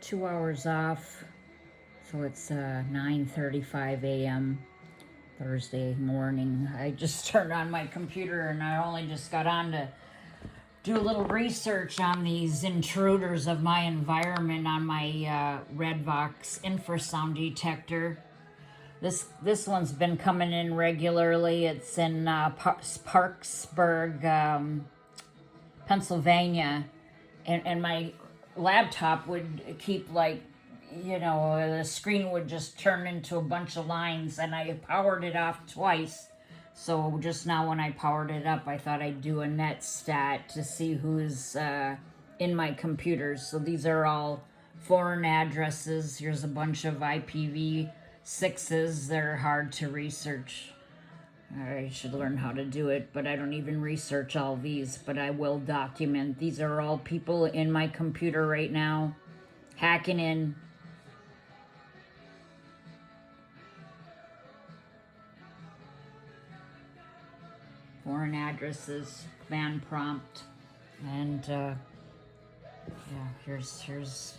2 hours off, so it's 9:35 a.m. Thursday morning. I just turned on my computer and I only just got on to do a little research on these intruders of my environment on my Redvox infrasound detector. This one's been coming in regularly. It's in Parksburg, Pennsylvania, and my laptop would keep the screen would just turn into a bunch of lines, and I powered it off twice. So just now when I powered it up, I thought I'd do a net stat to see who's in my computers. So these are all foreign addresses. Here's a bunch of IPv6s. They're hard to research. I should learn how to do it, but I don't even research all these, but I will document. These are all people in my computer right now, hacking in. Foreign addresses, command prompt, and here's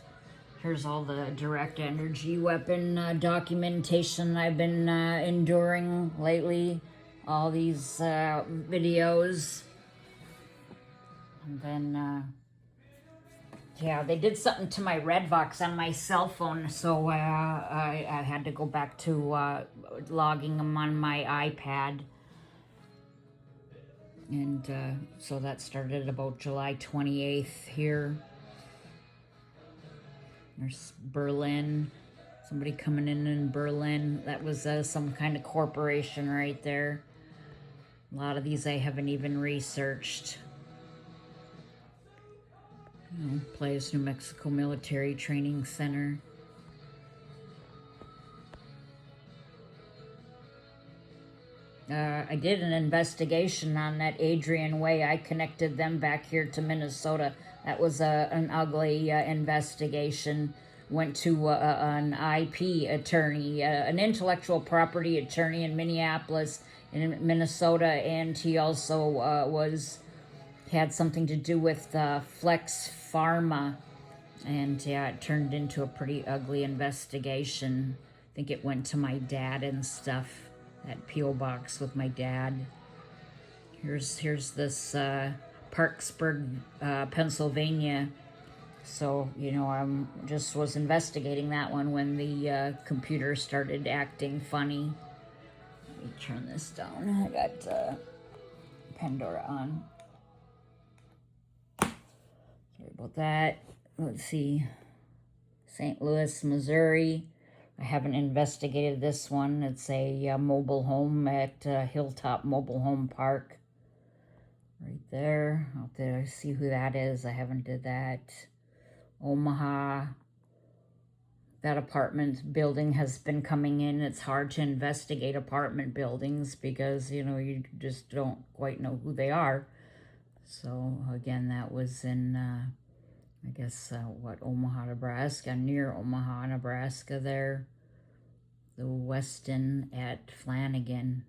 all the direct energy weapon documentation I've been enduring lately. All these videos, and then they did something to my Redvox on my cell phone, so I had to go back to logging them on my iPad. And so that started about July 28th here. There's Berlin. Somebody coming in Berlin. That was some kind of corporation right there. A lot of these I haven't even researched. Playas, New Mexico Military Training Center. I did an investigation on that Adrian Way. I connected them back here to Minnesota. That was an ugly investigation. Went to an IP attorney, an intellectual property attorney in Minneapolis, in Minnesota, and he also had something to do with Flex Pharma. And it turned into a pretty ugly investigation. I think it went to my dad and stuff. That P.O. box with my dad. Here's this Parksburg, Pennsylvania. So, I just was investigating that one when the computer started acting funny. Let me turn this down. I got Pandora on. Sorry about that. Let's see. St. Louis, Missouri. I haven't investigated this one. It's a mobile home at Hilltop Mobile Home Park. Right there. Out there. See who that is. I haven't did that. Omaha. That apartment building has been coming in. It's hard to investigate apartment buildings because, you just don't quite know who they are. So, again, that was in... I guess, Omaha, Nebraska, near Omaha, Nebraska there. The Weston at Flanagan.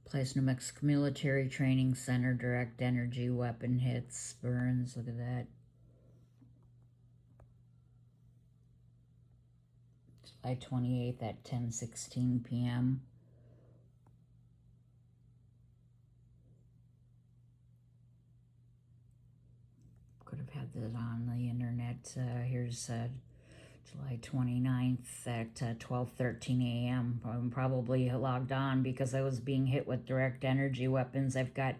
Place, New Mexico Military Training Center, direct energy weapon hits, burns, look at that. July 28th at 10:16 p.m. Could have had that on the internet. Here's July 29th at 12:13 a.m. I'm probably logged on because I was being hit with direct energy weapons. I've got,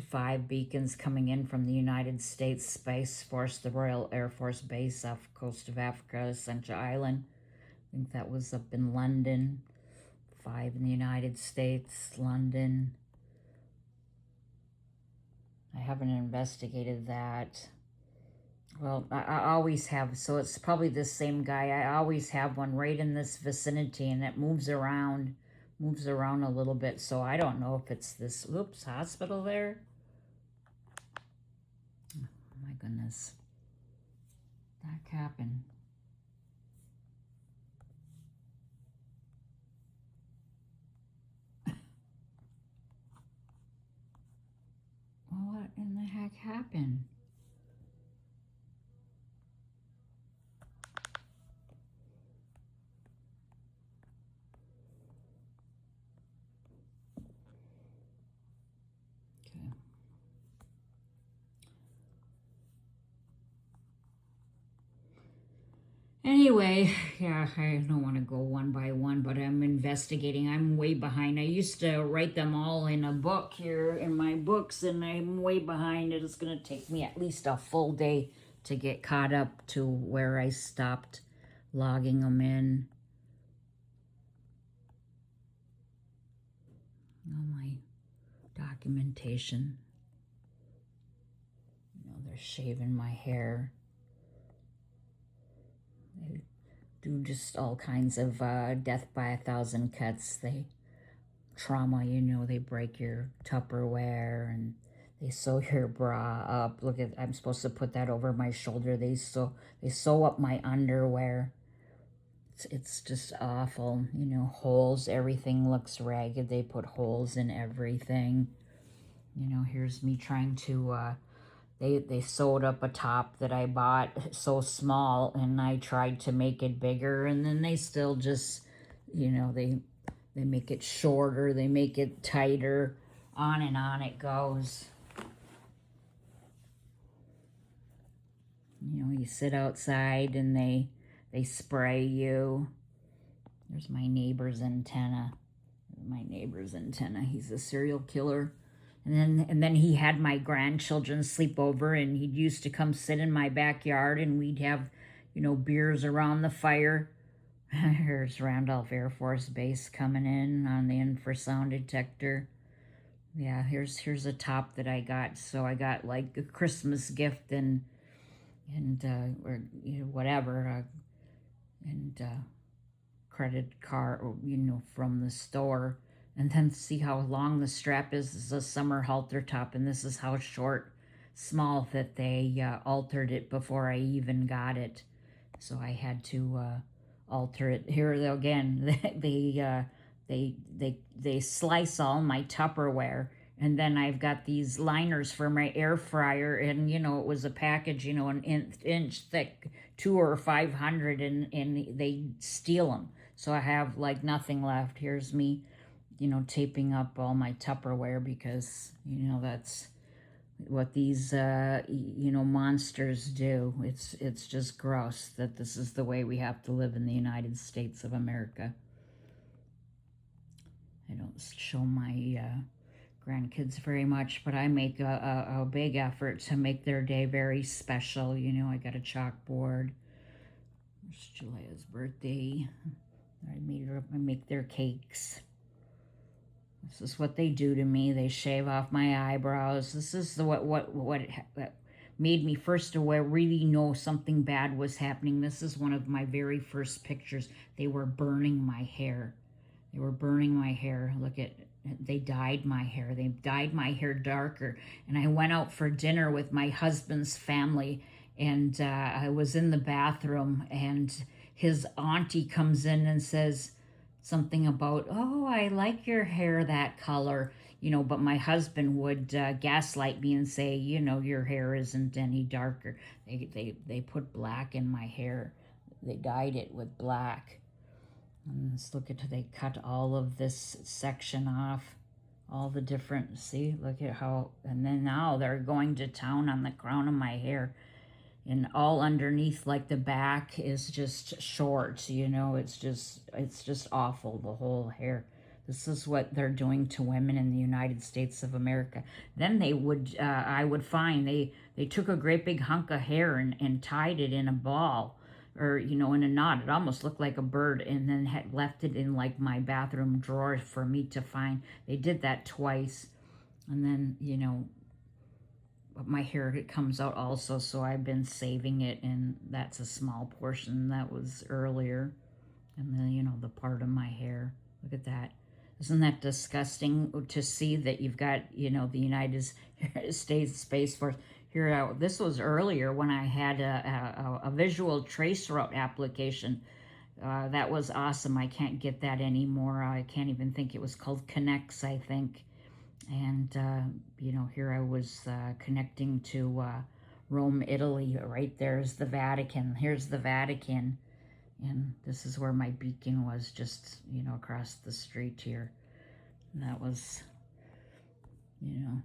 5 beacons coming in from the United States Space Force, the Royal Air Force Base off the coast of Africa, Essentia Island. I think that was up in London. 5 in the United States, London. I haven't investigated that. Well, I always have, so it's probably the same guy. I always have one right in this vicinity, and it moves around a little bit, so I don't know if it's this, hospital there. Oh my goodness. That happened. What in the heck happened? Anyway, yeah, I don't want to go one by one, but I'm investigating. I'm way behind. I used to write them all in a book here in my books, and I'm way behind. It's going to take me at least a full day to get caught up to where I stopped logging them in. Oh, my documentation. You know, they're shaving my hair. They do just all kinds of death by 1,000 cuts. They trauma, you know, they break your Tupperware and they sew your bra up. Look at, I'm supposed to put that over my shoulder. They sew up my underwear. It's just awful, you know, holes, everything looks ragged. They put holes in everything. You know, here's me trying to they sewed up a top that I bought so small, and I tried to make it bigger, and then they still just, you know, they make it shorter, they make it tighter, on and on it goes. You know, you sit outside and they spray you. There's my neighbor's antenna. My neighbor's antenna. He's a serial killer. And then he had my grandchildren sleep over, and he used to come sit in my backyard, and we'd have, you know, beers around the fire. Here's Randolph Air Force Base coming in on the infrasound detector. Yeah, here's a top that I got. So I got like a Christmas gift and or you know, whatever, and credit card, or, you know, from the store. And then see how long the strap is. This is a summer halter top, and this is how short, small that they altered it before I even got it. So I had to alter it. Here again, they slice all my Tupperware, and then I've got these liners for my air fryer, and you know, it was a package, you know, an inch thick, 200 or 500, and they steal them. So I have like nothing left. Here's me, you know, taping up all my Tupperware because, you know, that's what these, you know, monsters do. It's just gross that this is the way we have to live in the United States of America. I don't show my grandkids very much, but I make a big effort to make their day very special. You know, I got a chalkboard. It's Julia's birthday. I make their cakes. This is what they do to me. They shave off my eyebrows. This is what made me first aware, really know something bad was happening. This is one of my very first pictures. They were burning my hair. They were burning my hair. Look at, they dyed my hair. They dyed my hair darker. And I went out for dinner with my husband's family, and I was in the bathroom, and his auntie comes in and says something about, oh, I like your hair that color, you know, but my husband would gaslight me and say, you know, your hair isn't any darker. They put black in my hair. They dyed it with black. And let's look at, they cut all of this section off, all the different, see, look at how, and then now they're going to town on the crown of my hair. And all underneath, like the back is just short, you know, it's just awful, the whole hair. This is what they're doing to women in the United States of America. Then they would, I would find, they took a great big hunk of hair and tied it in a ball, or, you know, in a knot. It almost looked like a bird, and then had left it in like my bathroom drawer for me to find. They did that twice. And then, you know, my hair, it comes out also, so I've been saving it, and that's a small portion. That was earlier. And then, you know, the part of my hair, look at that. Isn't that disgusting to see that you've got, you know, the United States Space Force here? This was earlier when I had a visual trace route application. That was awesome. I can't get that anymore. I can't even think. It was called Connects, I think. And, you know, here I was connecting to Rome, Italy. Right there's the Vatican. Here's the Vatican. And this is where my beacon was, just, you know, across the street here. And that was, you know,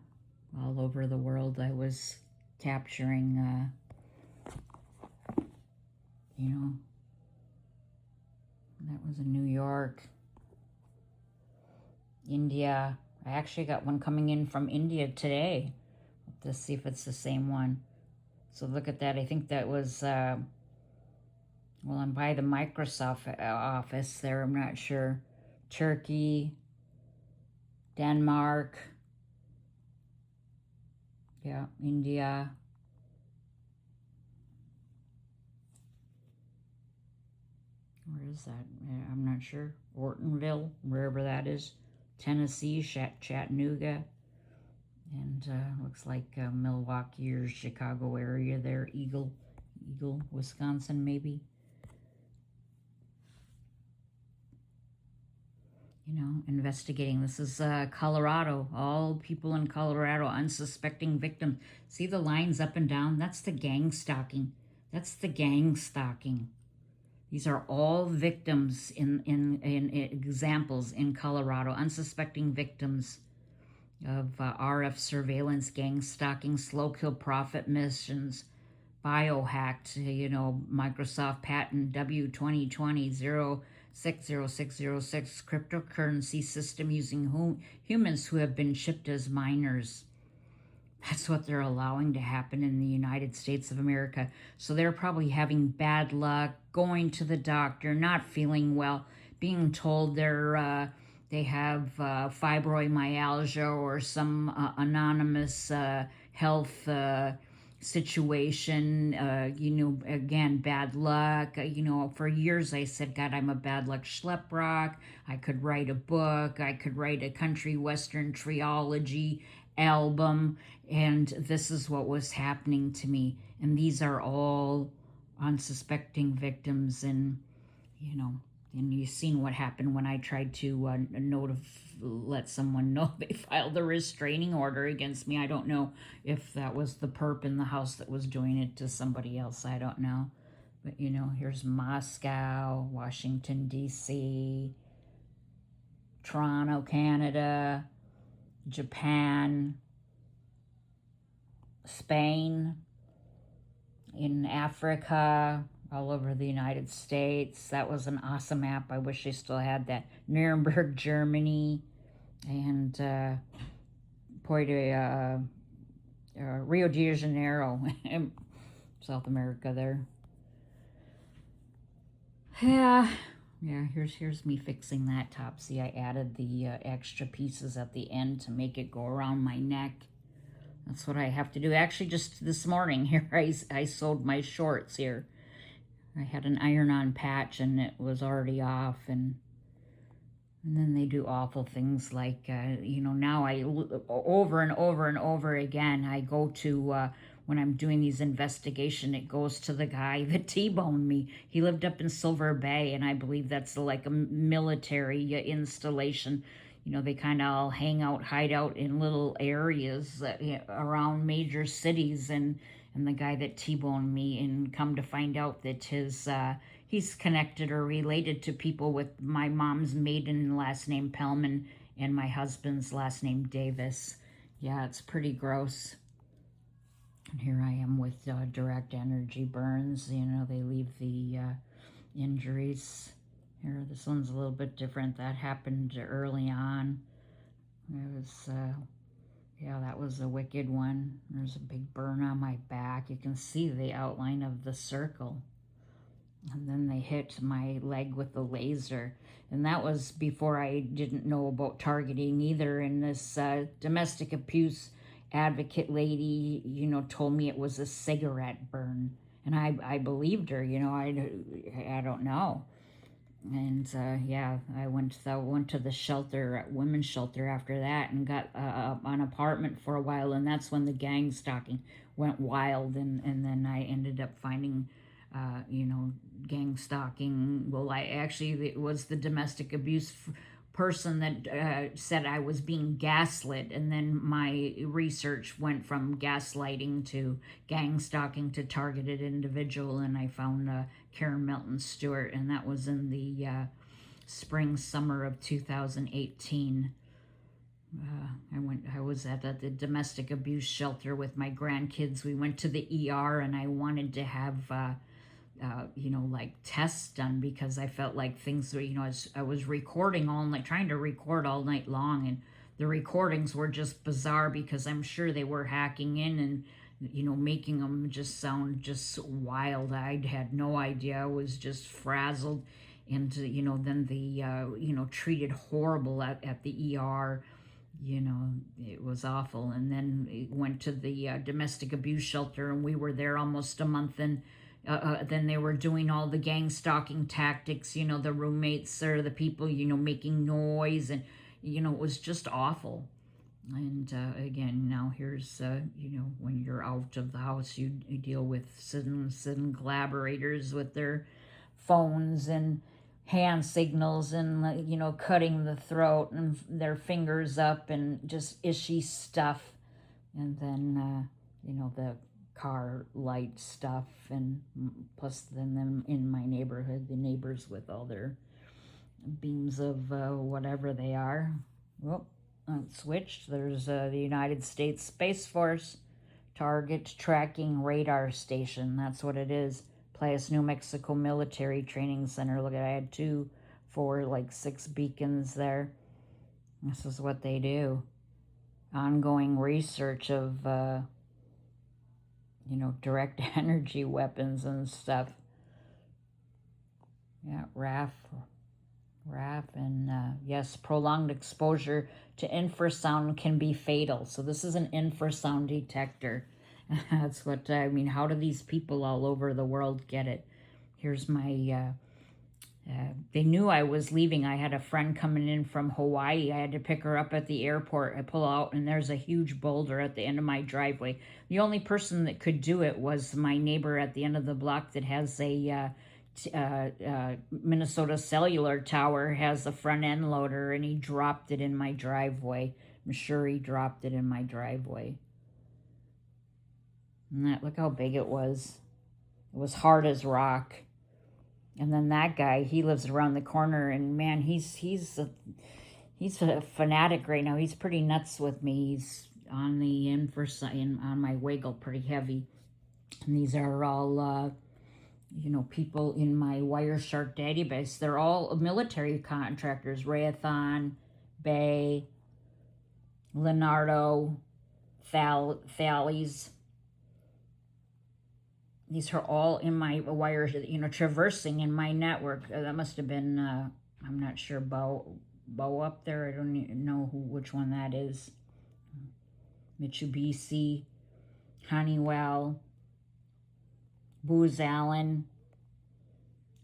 all over the world. I was capturing, you know, That was in New York. India. I actually got one coming in from India today. Let's see if it's the same one. So look at that. I think that was, well, I'm by the Microsoft office there. I'm not sure. Turkey, Denmark, yeah, India. Where is that? I'm not sure. Ortonville, wherever that is. Tennessee, Chattanooga. And looks like Milwaukee or Chicago area there. Eagle, Wisconsin, maybe. You know, investigating. This is Colorado. All people in Colorado, unsuspecting victims. See the lines up and down? That's the gang stalking. That's the gang stalking. These are all victims in examples in Colorado, unsuspecting victims of RF surveillance, gang stalking, slow kill profit missions, biohacked, you know, Microsoft patent W2020-060606, cryptocurrency system using humans who have been shipped as miners. That's what they're allowing to happen in the United States of America. So they're probably having bad luck, going to the doctor, not feeling well, being told they have fibromyalgia or some anonymous health situation. You know, again, bad luck. You know, for years I said, God, I'm a bad luck schleprock. I could write a book. I could write a country western trilogy album, and this is what was happening to me. And these are all unsuspecting victims. And you know, and you've seen what happened when I tried to let someone know they filed a restraining order against me. I don't know if that was the perp in the house that was doing it to somebody else. I don't know. But you know, here's Moscow, Washington D.C., Toronto, Canada, Japan, Spain, in Africa, all over the United States. That was an awesome app. I wish I still had that. Nuremberg, Germany, and Rio de Janeiro, South America there. Yeah. Here's me fixing that top. See, I added the extra pieces at the end to make it go around my neck. That's what I have to do. Actually, just this morning here, I sewed my shorts here. I had an iron-on patch and it was already off, and then they do awful things like, you know, now over and over and over again, I go to, when I'm doing these investigation, it goes to the guy that T-boned me. He lived up in Silver Bay, and I believe that's like a military installation. You know, they kind of all hide out in little areas around major cities, and the guy that T-boned me, and come to find out that he's connected or related to people with my mom's maiden last name Pellman and my husband's last name Davis. Yeah, it's pretty gross. And here I am with direct energy burns. You know, they leave the injuries. Here, this one's a little bit different. That happened early on. It was, yeah, that was a wicked one. There's a big burn on my back. You can see the outline of the circle. And then they hit my leg with the laser. And that was before I didn't know about targeting either. And this domestic abuse advocate lady, you know, told me it was a cigarette burn. And I believed her, you know, I don't know. And yeah, I went to the shelter, women's shelter after that, and got an apartment for a while. And that's when the gang stalking went wild. And then I ended up finding, you know, gang stalking. Well, it was the domestic abuse person that said I was being gaslit, and then my research went from gaslighting to gang stalking to targeted individual, and I found Karen Milton Stewart, and that was in the spring summer of 2018. I was at the domestic abuse shelter with my grandkids. We went to the ER, and I wanted to have like tests done, because I felt like things were, I was recording all night, trying to record all night long, and the recordings were just bizarre because I'm sure they were hacking in and, making them just sound just wild. I had no idea. I was just frazzled. And, then the, treated horrible at the ER. It was awful. And then it went to the domestic abuse shelter, and we were there almost a month, and then they were doing all the gang stalking tactics, the roommates or the people, making noise, and, it was just awful. And again, now here's, when you're out of the house, you deal with citizen collaborators with their phones and hand signals and, cutting the throat and their fingers up and just ishy stuff. And then, the car light stuff, and plus then them in my neighborhood, the neighbors with all their beams of whatever they are. Well, switched. There's the United States Space Force Target Tracking Radar Station. That's what it is. Playas, New Mexico Military Training Center. Look, I had 2, 4, like 6 beacons there. This is what they do. Ongoing research of, direct energy weapons and stuff. Yeah, RAF, and yes, prolonged exposure to infrasound can be fatal. So this is an infrasound detector. That's what I mean. How do these people all over the world get it? Here's my, they knew I was leaving. I had a friend coming in from Hawaii. I had to pick her up at the airport. I pull out, and there's a huge boulder at the end of my driveway. The only person that could do it was my neighbor at the end of the block that has a Minnesota Cellular Tower, has a front end loader, and he dropped it in my driveway. I'm sure he dropped it in my driveway. And that, look how big it was. It was hard as rock. And then that guy, he lives around the corner, and man, he's a fanatic right now. He's pretty nuts with me. He's on the on my wiggle pretty heavy. And these are all people in my Wireshark database. They're all military contractors. Raython, Bay, Leonardo, Thales. These are all in my wires, traversing in my network. That must have been, I'm not sure, Bo up there. I don't even know which one that is. Mitsubishi, Honeywell, Booz Allen,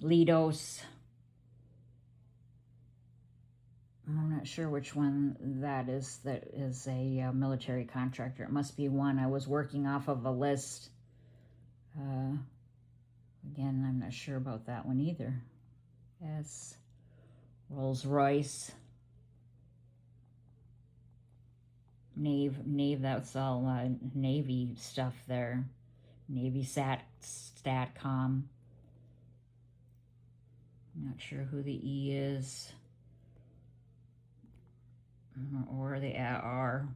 Leidos. I'm not sure which one that is a military contractor. It must be one. I was working off of a list. Again, I'm not sure about that one either. Yes. Rolls-Royce. Nave, that's all Navy stuff there. Navy StatCom. I'm not sure who the E is. Or the R.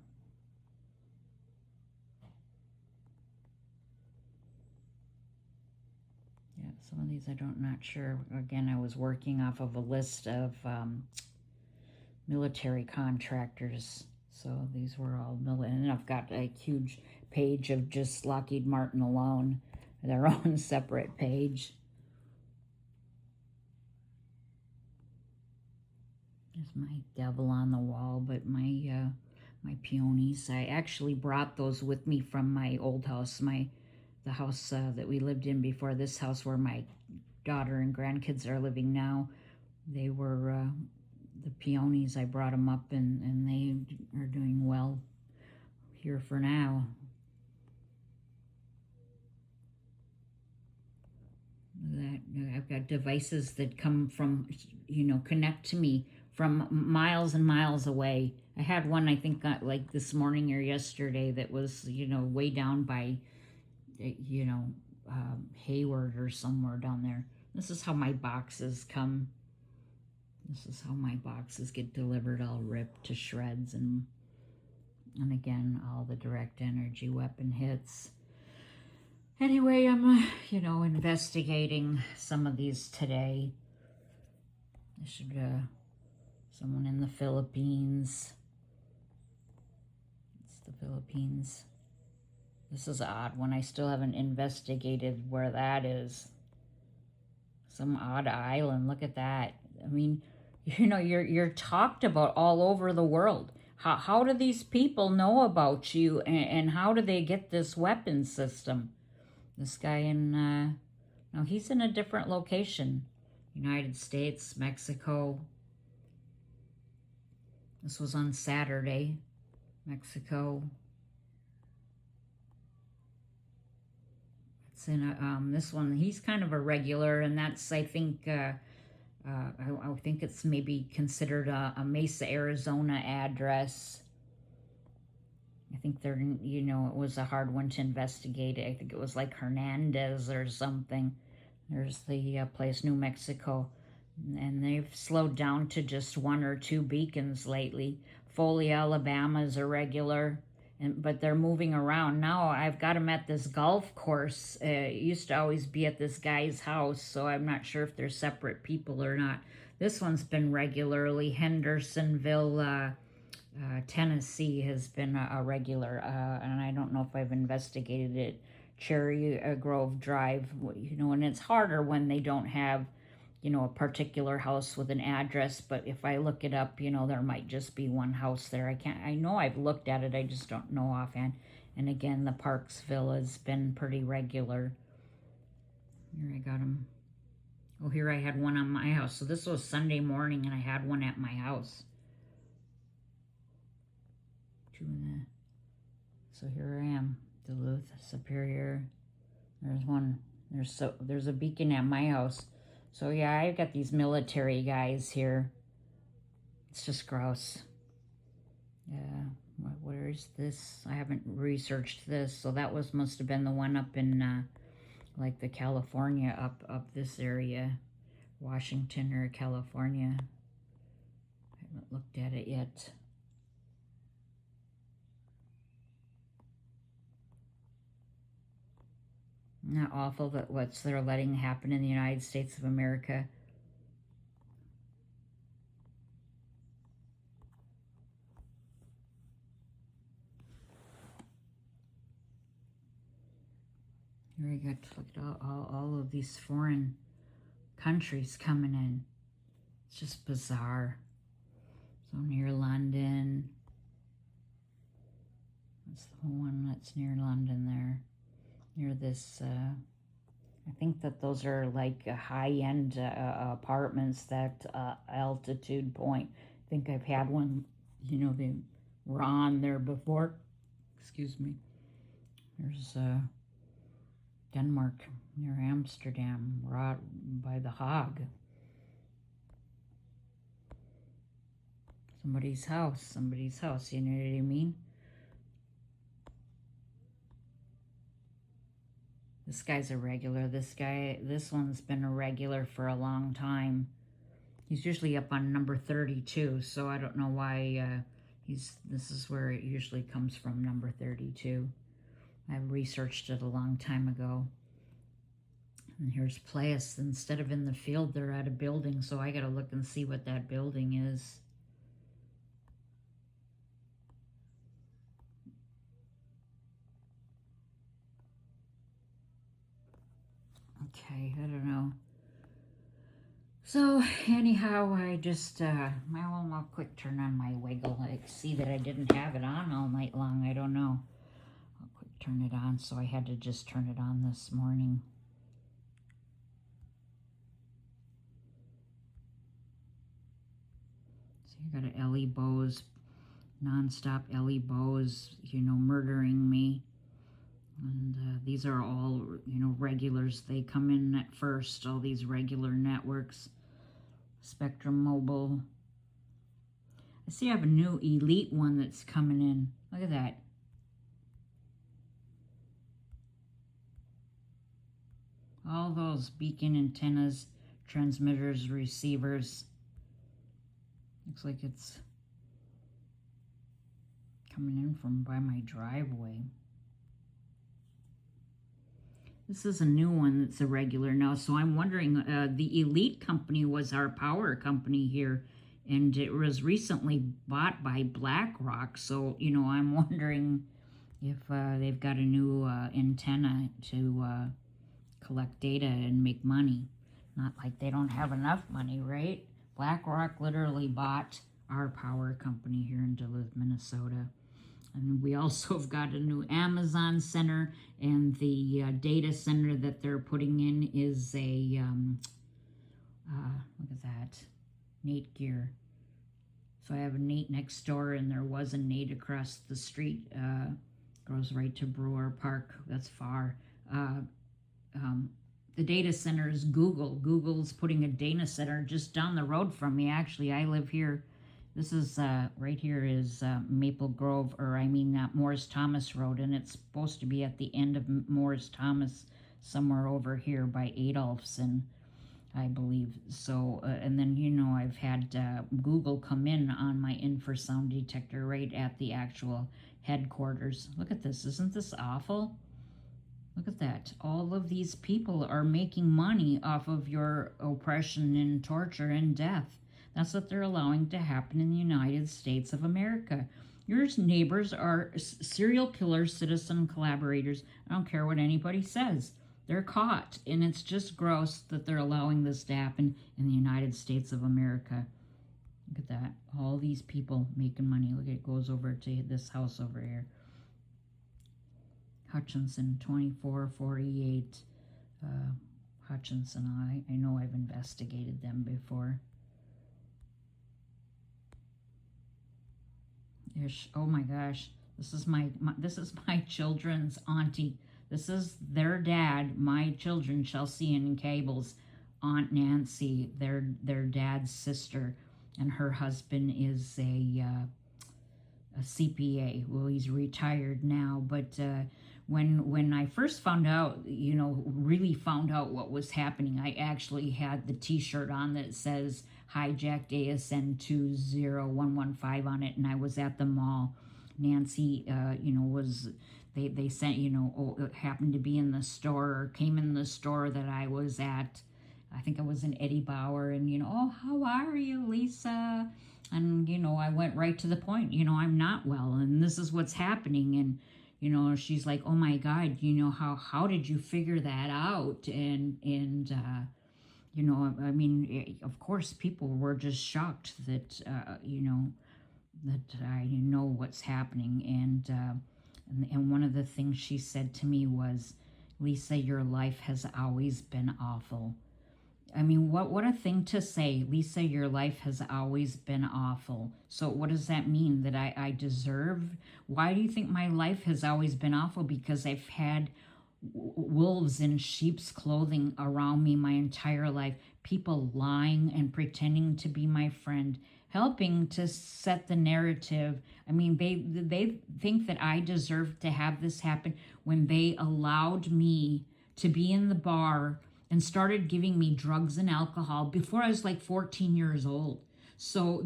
Yeah, some of these I'm not sure. Again, I was working off of a list of military contractors. So these were all military. And I've got a huge page of just Lockheed Martin alone, their own separate page. There's my devil on the wall, but my my peonies. I actually brought those with me from my old house, the house that we lived in before this house, where my daughter and grandkids are living now. They were the peonies. I brought them up, and they are doing well here for now. That I've got devices that come from, connect to me from miles and miles away. I had one, I think, like this morning or yesterday, that was, way down by, Hayward or somewhere down there. This is how my boxes come. This is how my boxes get delivered, all ripped to shreds, and again, all the direct energy weapon hits. Anyway, I'm, investigating some of these today. I should, someone in the Philippines. It's the Philippines. This is an odd one. I still haven't investigated where that is. Some odd island. Look at that. I mean, you're talked about all over the world. How do these people know about you, and how do they get this weapon system? This guy in, no, he's in a different location. United States, Mexico. This was on Saturday. Mexico. It's in this one. He's kind of a regular, and that's, I think, I think it's maybe considered a Mesa, Arizona address. I think they're, it was a hard one to investigate. I think it was like Hernandez or something. There's the place, New Mexico. And they've slowed down to just 1 or 2 beacons lately. Foley, Alabama is a regular, but they're moving around. Now I've got them at this golf course. It used to always be at this guy's house, so I'm not sure if they're separate people or not. This one's been regularly. Hendersonville, Tennessee has been a regular, and I don't know if I've investigated it. Cherry Grove Drive, and it's harder when they don't have, a particular house with an address, but if I look it up, there might just be one house there. I know I've looked at it, I just don't know offhand. And again, the Parksville has been pretty regular. Here I got them. Oh, here I had one on my house. So this was Sunday morning, and I had one at my house. So here I am, Duluth, Superior. There's one. There's a beacon at my house. So yeah, I've got these military guys here. It's just gross. Yeah, where is this? I haven't researched this. So that must have been the one up in like the California, up this area, Washington or California. I haven't looked at it yet. Isn't that awful that what they're letting happen in the United States of America? Here we got, look at all of these foreign countries coming in. It's just bizarre. So near London. That's the one that's near London there. Near this, I think that those are like high-end apartments, that altitude point. I think I've had one, they were on there before. Excuse me. There's Denmark, near Amsterdam, right by the Hague. Somebody's house, you know what I mean? This guy's a regular. This one's been a regular for a long time. He's usually up on number 32, so I don't know why this is where it usually comes from, number 32. I researched it a long time ago. And here's Place. Instead of in the field, they're at a building, so I gotta look and see what that building is. Okay, I don't know. So anyhow, I just, I'll quick turn on my wiggle. I see that I didn't have it on all night long. I don't know. I'll quick turn it on, so I had to just turn it on this morning. So you got Ellie Bowes, nonstop Ellie Bowes, murdering me. And these are all, regulars. They come in at first, all these regular networks. Spectrum Mobile. I see I have a new elite one that's coming in. Look at that. All those beacon antennas, transmitters, receivers. Looks like it's coming in from by my driveway. This is a new one that's a regular now. So I'm wondering, the Elite Company was our power company here, and it was recently bought by BlackRock. So, I'm wondering if they've got a new antenna to collect data and make money. Not like they don't have enough money, right? BlackRock literally bought our power company here in Duluth, Minnesota. And we also have got a new Amazon center, and the data center that they're putting in is a, look at that, Nate Gear. So I have a Nate next door, and there was a Nate across the street. Goes right to Brewer Park. That's far. The data center is Google. Google's putting a data center just down the road from me. Actually, I live here. This is right here is Maple Grove, or I mean Morris Thomas Road, and it's supposed to be at the end of Morris Thomas, somewhere over here by Adolphson, I believe. So, and then I've had Google come in on my infrasound detector right at the actual headquarters. Look at this. Isn't this awful? Look at that. All of these people are making money off of your oppression and torture and death. That's what they're allowing to happen in the United States of America. Your neighbors are serial killers, citizen collaborators. I don't care what anybody says. They're caught, and it's just gross that they're allowing this to happen in the United States of America. Look at that. All these people making money. Look, it goes over to this house over here. Hutchinson, 2448. Hutchinson, I know I've investigated them before. Ish. Oh my gosh, this is my children's auntie. This is their dad. My children shall see in cables. Aunt Nancy, their dad's sister, and her husband is a CPA. Well, he's retired now, but when I first found out, really found out what was happening, I actually had the T-shirt on that says hijacked ASN 20115 on it, and I was at the mall. Nancy, was they sent, it happened to be in the store, or came in the store that I was at. I think I was in Eddie Bauer, and oh, how are you, Lisa? And I went right to the point. I'm not well, and this is what's happening. And she's like, oh my God, how did you figure that out? And I mean, of course, people were just shocked that that I know what's happening. And one of the things she said to me was, Lisa, your life has always been awful. I mean, what a thing to say. Lisa, your life has always been awful. So what does that mean? That I deserve? Why do you think my life has always been awful? Because I've had wolves in sheep's clothing around me my entire life. People lying and pretending to be my friend, helping to set the narrative. I mean, they think that I deserve to have this happen when they allowed me to be in the bar and started giving me drugs and alcohol before I was like 14 years old. So,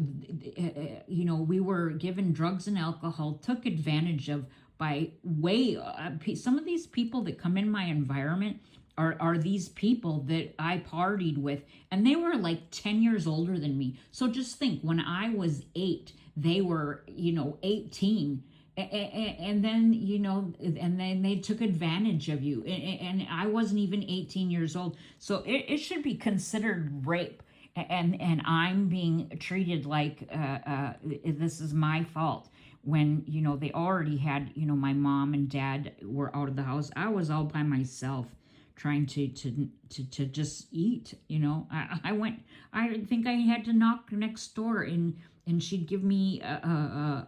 we were given drugs and alcohol, took advantage of by some of these people that come in my environment are these people that I partied with, and they were like 10 years older than me. So just think, when I was 8, they were, 18. And then and then they took advantage of you, and I wasn't even 18 years old, so it should be considered rape, and I'm being treated like this is my fault, when they already had, my mom and dad were out of the house. I was all by myself trying to just eat. I think I had to knock next door, and she'd give me a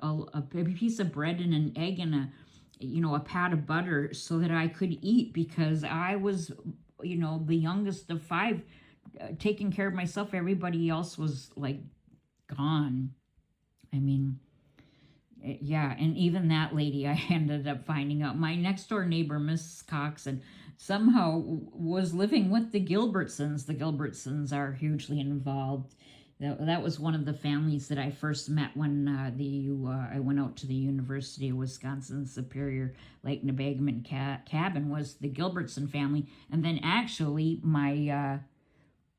piece of bread and an egg and a pat of butter so that I could eat, because I was, the youngest of 5, taking care of myself. Everybody else was like gone. I mean, yeah, and even that lady, I ended up finding out, my next door neighbor, Miss Coxon, somehow was living with the Gilbertsons. The Gilbertsons are hugely involved. that was one of the families that I first met when I went out to the University of Wisconsin Superior Lake Nebagamon cabin, was the Gilbertson family. And then actually my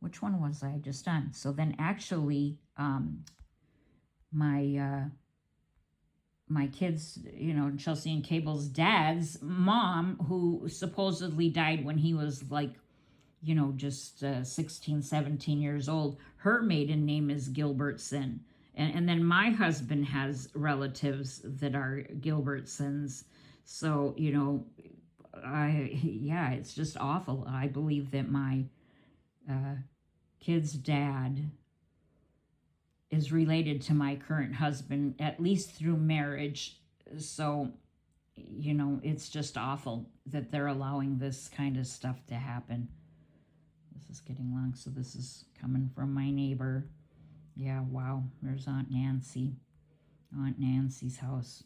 which one was I just on? So then actually my my kids, Chelsea and Cable's dad's mom, who supposedly died when he was like, just 16, 17 years old. Her maiden name is Gilbertson. And then my husband has relatives that are Gilbertsons. So, it's just awful. I believe that my kid's dad is related to my current husband, at least through marriage. So, it's just awful that they're allowing this kind of stuff to happen. This is getting long, so this is coming from my neighbor. Yeah, wow, there's Aunt Nancy. Aunt Nancy's house.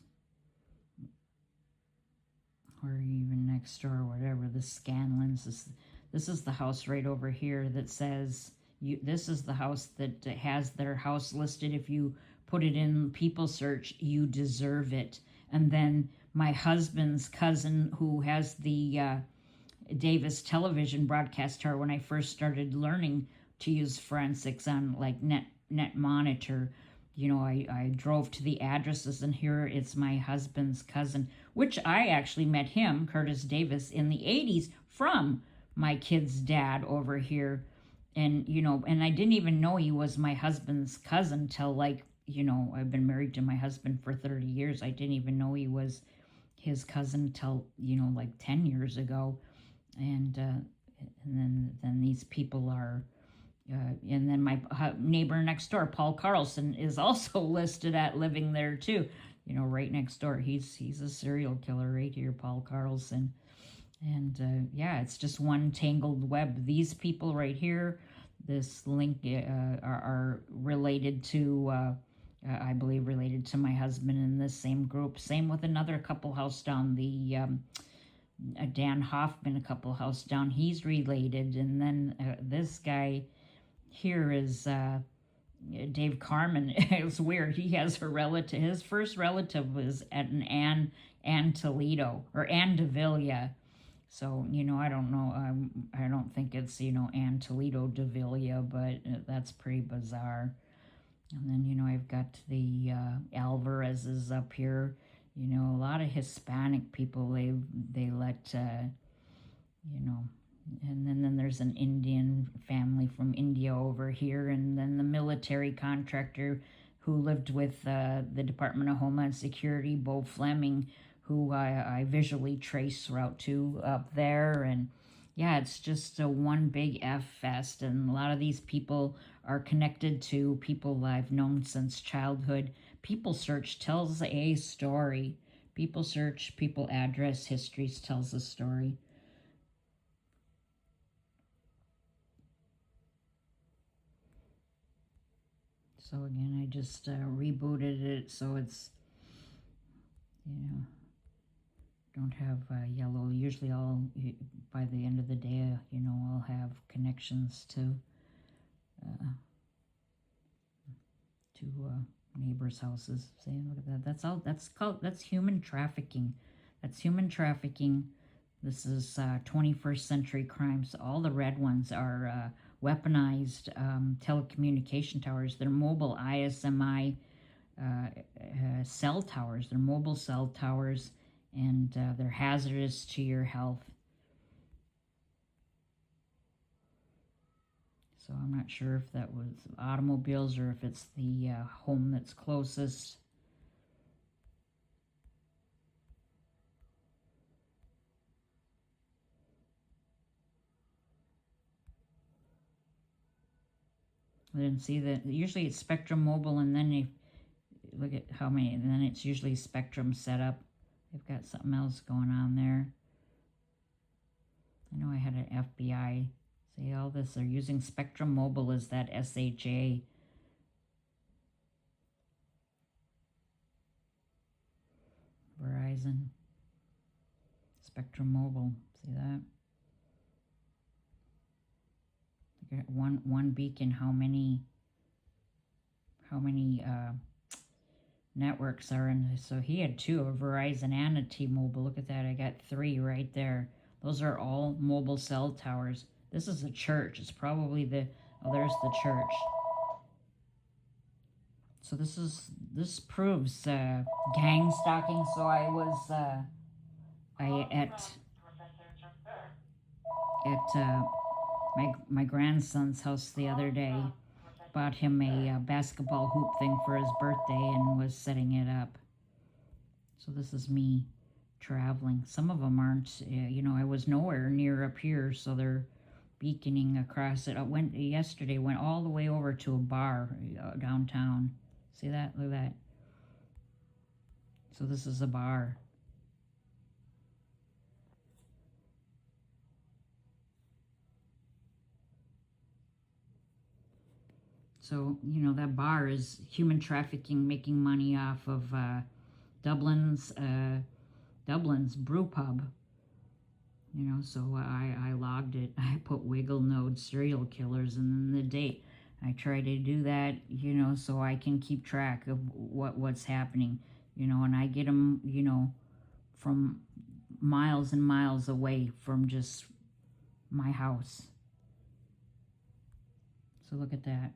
Or even next door, whatever, the Scanlons. This is the house right over here that says, this is the house that has their house listed. If you put it in People Search, you deserve it. And then my husband's cousin, who has the Davis television broadcast tower, when I first started learning to use forensics on like net monitor, I drove to the addresses, and here it's my husband's cousin, which I actually met him, Curtis Davis, in the 80s from my kid's dad over here. And and I didn't even know he was my husband's cousin till like, I've been married to my husband for 30 years. I didn't even know he was his cousin till like 10 years ago. And then these people are and then my neighbor next door, Paul Carlson, is also listed at living there too, right next door. He's a serial killer right here, Paul Carlson. And it's just one tangled web. These people right here, this link, are related to I believe related to my husband in this same group. Same with another couple house down, the Dan Hoffman, a couple house down, he's related. And then this guy here is Dave Carmen. It's weird. He has a relative. His first relative was at an Ann Toledo, or Ann Davila. So, I don't know. I don't think it's, Ann Toledo Davila, but that's pretty bizarre. And then, I've got the Alvarez's up here. A lot of Hispanic people, they let, and then there's an Indian family from India over here, and then the military contractor who lived with the Department of Homeland Security, Bo Fleming, who I visually trace route to up there. And it's just a one big F fest, and a lot of these people are connected to people I've known since childhood. People Search tells a story. People Search, people address histories tells a story. So again, I just rebooted it, so it's, don't have yellow. Usually by the end of the day, I'll have connections to neighbors' houses. Saying, look at that. That's human trafficking. That's human trafficking. This is 21st century crimes. All the red ones are weaponized telecommunication towers. They're mobile ISMI cell towers. They're mobile cell towers, and they're hazardous to your health. So I'm not sure if that was automobiles or if it's the home that's closest. I didn't see that. Usually it's Spectrum Mobile, and then you look at how many, and then it's usually Spectrum setup. They've got something else going on there. I know I had an FBI say all this. They're using Spectrum Mobile as that SHA. Verizon. Spectrum Mobile. See that? Look at one beacon, how many how many networks are in. So he had 2, a Verizon and a T-Mobile. Look at that. I got 3 right there. Those are all mobile cell towers. This is a church. It's probably oh, there's the church. So this proves gang stalking. So I was at my grandson's house the other day. Bought him a basketball hoop thing for his birthday and was setting it up. So this is me traveling. Some of them aren't, you know, I was nowhere near up here, so they're beaconing across it. I went all the way over to a bar downtown. See that? Look at that. So this is a bar. So, you know, that bar is human trafficking, making money off of Dublin's brew pub. You know, so I logged it. I put wiggle node serial killers and then the date. I try to do that, you know, so I can keep track of what's happening, you know, and I get them, you know, from miles and miles away from just my house. So look at that.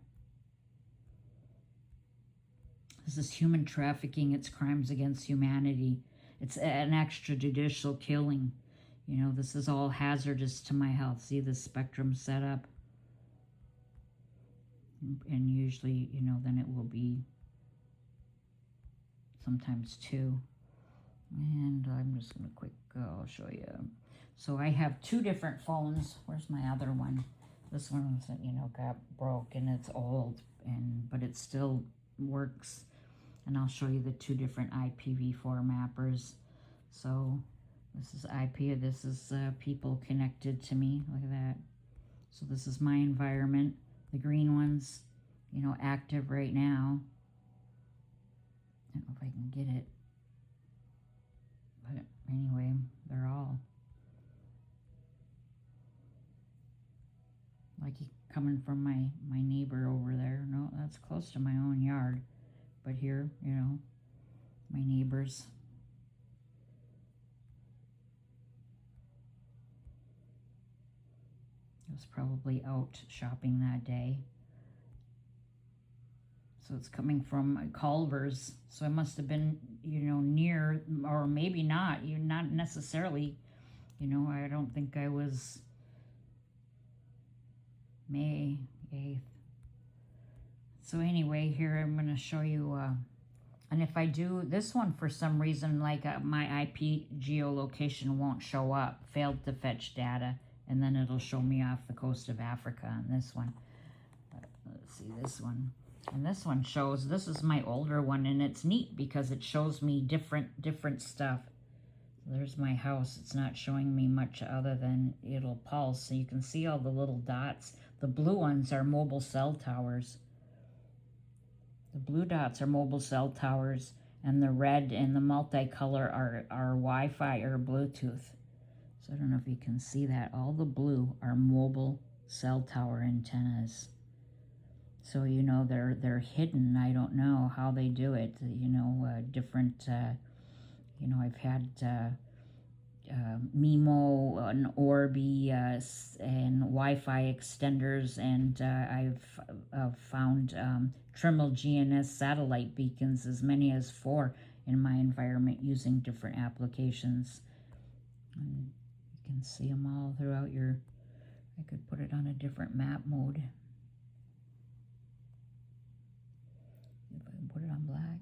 This is human trafficking. It's crimes against humanity. It's an extrajudicial killing. You know, this is all hazardous to my health. See the spectrum set up? And usually, you know, then it will be sometimes 2. And I'm just going to I'll show you. So I have 2 different phones. Where's my other one? This one, you know, got broke and it's old, but it still works. And I'll show you the 2 different IPv4 mappers. So this is IP, this is people connected to me, look at that. So this is my environment. The green ones, you know, active right now. I don't know if I can get it. But anyway, they're all like coming from my neighbor over there. No, that's close to my own yard. But here, you know, my neighbors. I was probably out shopping that day. So it's coming from Culver's. So it must have been, you know, near, or maybe not. You're not necessarily, you know, I don't think I was May 8th. So anyway, here I'm going to show you, and if I do this one for some reason, like my IP geolocation won't show up, failed to fetch data, and then it'll show me off the coast of Africa on this one. Let's see this one. And this one shows, this is my older one, and it's neat because it shows me different stuff. So there's my house. It's not showing me much other than it'll pulse. So you can see all the little dots. The blue ones are mobile cell towers. The blue dots are mobile cell towers, and the red and the multicolor are Wi-Fi or Bluetooth. So I don't know if you can see that. All the blue are mobile cell tower antennas. So, you know, they're hidden. I don't know how they do it. You know, different, you know, I've had MIMO and Orbi and Wi-Fi extenders, and I've found Trimble GNS satellite beacons, as many as 4 in my environment using different applications. And you can see them all throughout I could put it on a different map mode. If I can put it on black.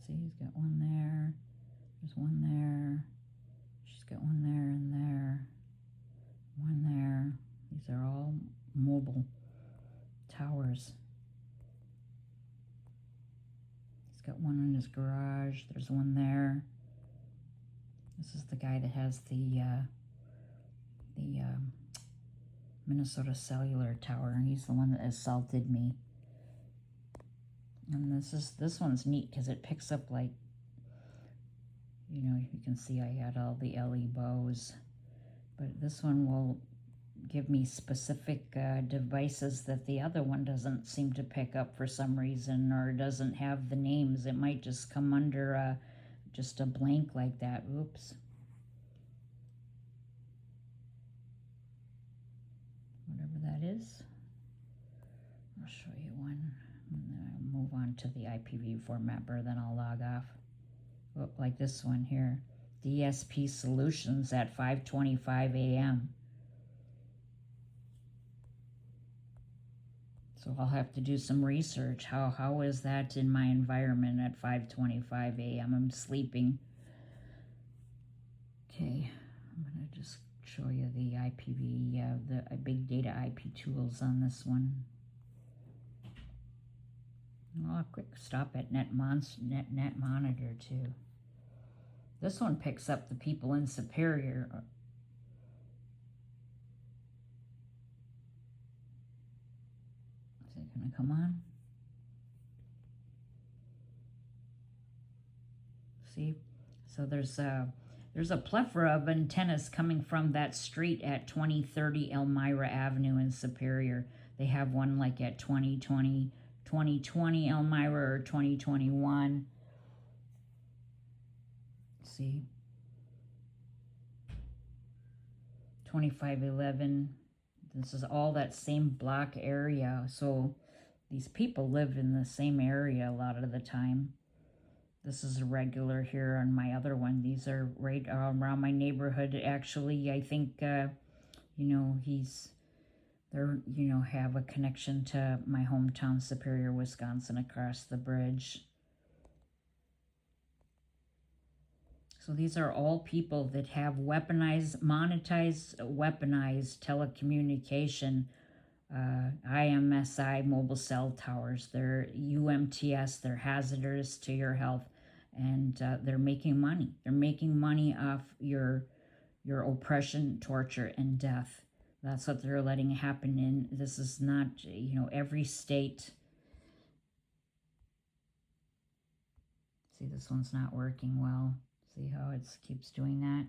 He's got one there. There's one there. She's got one there and there. One there. These are all mobile towers. He's got one in his garage. There's one there. This is the guy that has the Minnesota Cellular Tower. He's the one that assaulted me. And this one's neat because it picks up, like, you know, you can see I had all the LE bows. But this one will give me specific devices that the other one doesn't seem to pick up for some reason, or doesn't have the names. It might just come under just a blank like that. Oops. Whatever that is. I'll show you one. And then I'll move on to the IPv4 mapper, then I'll log off. Oh, like this one here. DSP Solutions at 5:25 a.m. So I'll have to do some research. How is that in my environment at 5:25 a.m.? I'm sleeping. Okay, I'm gonna just show you the IPv, the big data IP tools on this one. Oh, quick stop at Net Monitor too. This one picks up the people in Superior. Is it gonna come on? See, so there's a plethora of antennas coming from that street at 2030 Elmira Avenue in Superior. They have one like at 2020 Elmira, or 2021. See, 2511. This is all that same block area. So these people live in the same area a lot of the time. This is a regular here on my other one. These are right around my neighborhood. Actually, I think, you know, they're, you know, have a connection to my hometown, Superior, Wisconsin, across the bridge. So these are all people that have monetized weaponized telecommunication, IMSI mobile cell towers. They're UMTS, they're hazardous to your health, and they're making money. They're making money off your oppression, torture, and death. That's what they're letting happen in. This is not, you know, every state. See, this one's not working well. See how it keeps doing that?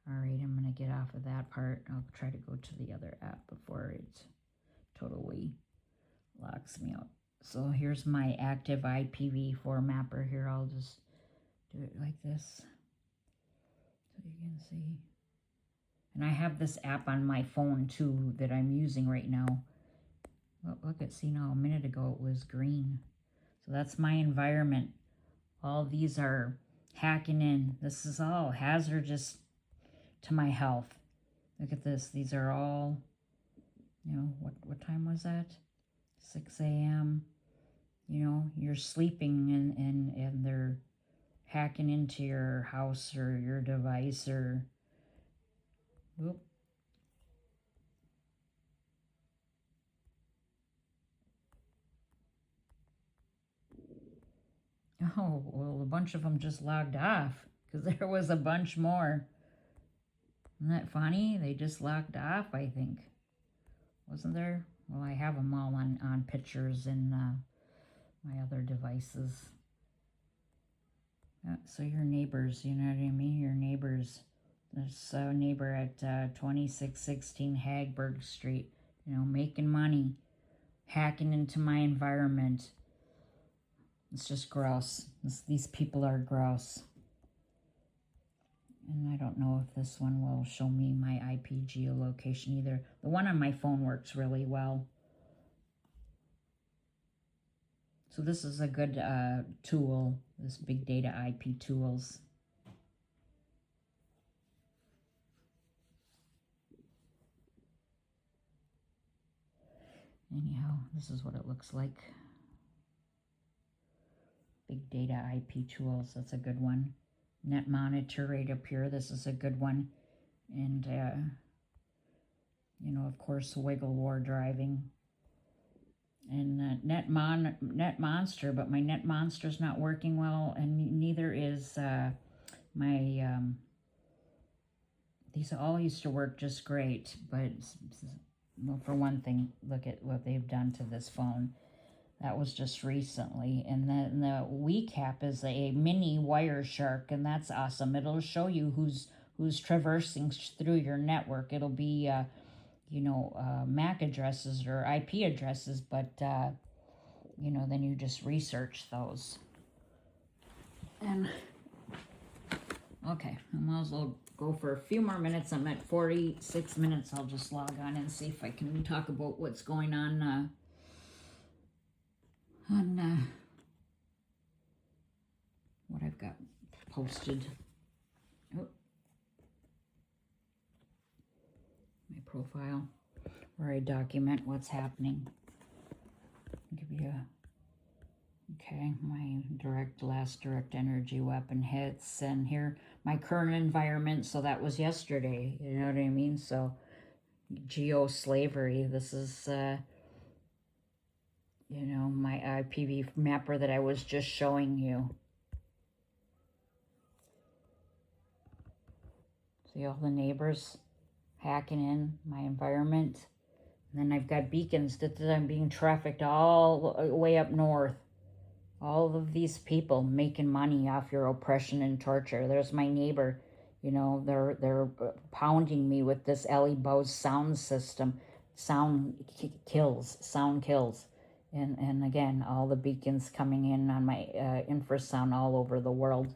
All right, I'm going to get off of that part. I'll try to go to the other app before it totally locks me out. So here's my active IPv4 mapper here. I'll just do it like this so you can see. And I have this app on my phone too that I'm using right now. Oh, look at, see now, a minute ago it was green. So that's my environment. All these are hacking in. This is all hazardous to my health. Look at this. These are all, you know, what time was that? 6 a.m. You know, you're sleeping and they're hacking into your house or your device or, whoop. Oh, well, a bunch of them just logged off because there was a bunch more. Isn't that funny? They just logged off, I think. Wasn't there? Well, I have them all on pictures in my other devices. So your neighbors, you know what I mean? Your neighbors. There's a neighbor at 2616 Hagberg Street, you know, making money, hacking into my environment. It's just gross. These people are gross. And I don't know if this one will show me my IP geolocation either. The one on my phone works really well. So this is a good tool, this big data IP tools. Anyhow, this is what it looks like. Big data IP tools, that's a good one. Net Monitor right up here, this is a good one. And, you know, of course, Wiggle War driving. And Net Monster, but my Net Monster's not working well, and neither is my, these all used to work just great, but well, for one thing, look at what they've done to this phone. That was just recently. And then the WeCap is a mini wire shark, and that's awesome. It'll show you who's traversing through your network. It'll be MAC addresses or IP addresses, but then you just research those. And okay, I might as well go for a few more minutes. I'm at 46 minutes. I'll just log on and see if I can talk about what's going on what I've got posted. Oh, my profile, where I document what's happening. I'll give you my last direct energy weapon hits, and here my current environment. So that was yesterday, you know what I mean? So geo-slavery, this is my IPv mapper that I was just showing you. See all the neighbors hacking in my environment. And then I've got beacons that I'm being trafficked all the way up north. All of these people making money off your oppression and torture. There's my neighbor, they're pounding me with this Ellie Bose sound system. Sound kills. And again, all the beacons coming in on my infrasound all over the world.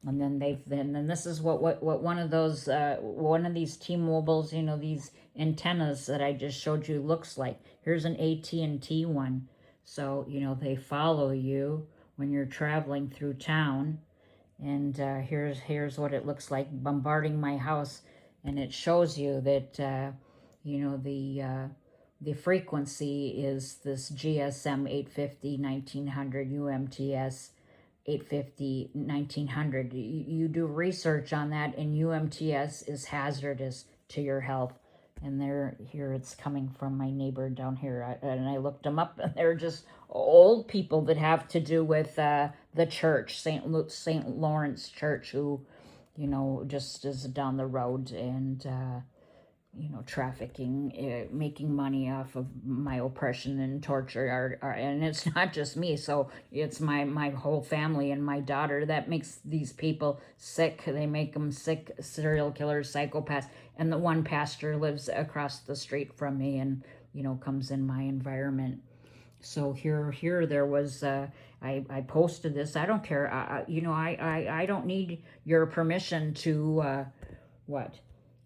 And then then this is what one of those one of these T-Mobiles, these antennas that I just showed you looks like. Here's an AT&T one. So, they follow you when you're traveling through town. And here's what it looks like, bombarding my house. And it shows you that, the frequency is this GSM 850 1900 UMTS 850 1900. You do research on that, and UMTS is hazardous to your health. And here it's coming from my neighbor down here, and I looked them up, and they're just old people that have to do with the church, St. Lawrence Church, who just is down the road, and trafficking, making money off of my oppression and torture. And it's not just me, so it's my whole family and my daughter that makes these people sick. They make them sick, serial killers, psychopaths. And the one pastor lives across the street from me and, comes in my environment. So here there was, I posted this. I don't care. I don't need your permission to,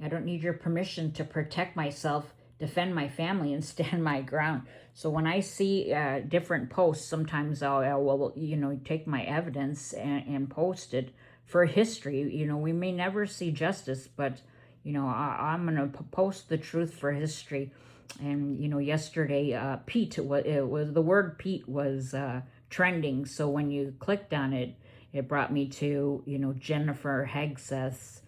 I don't need your permission to protect myself, defend my family, and stand my ground. So when I see different posts, sometimes I will, take my evidence and post it for history. We may never see justice, but, I'm going to post the truth for history. And, yesterday, Pete, the word Pete was trending. So when you clicked on it, it brought me to, Jennifer Hegseth's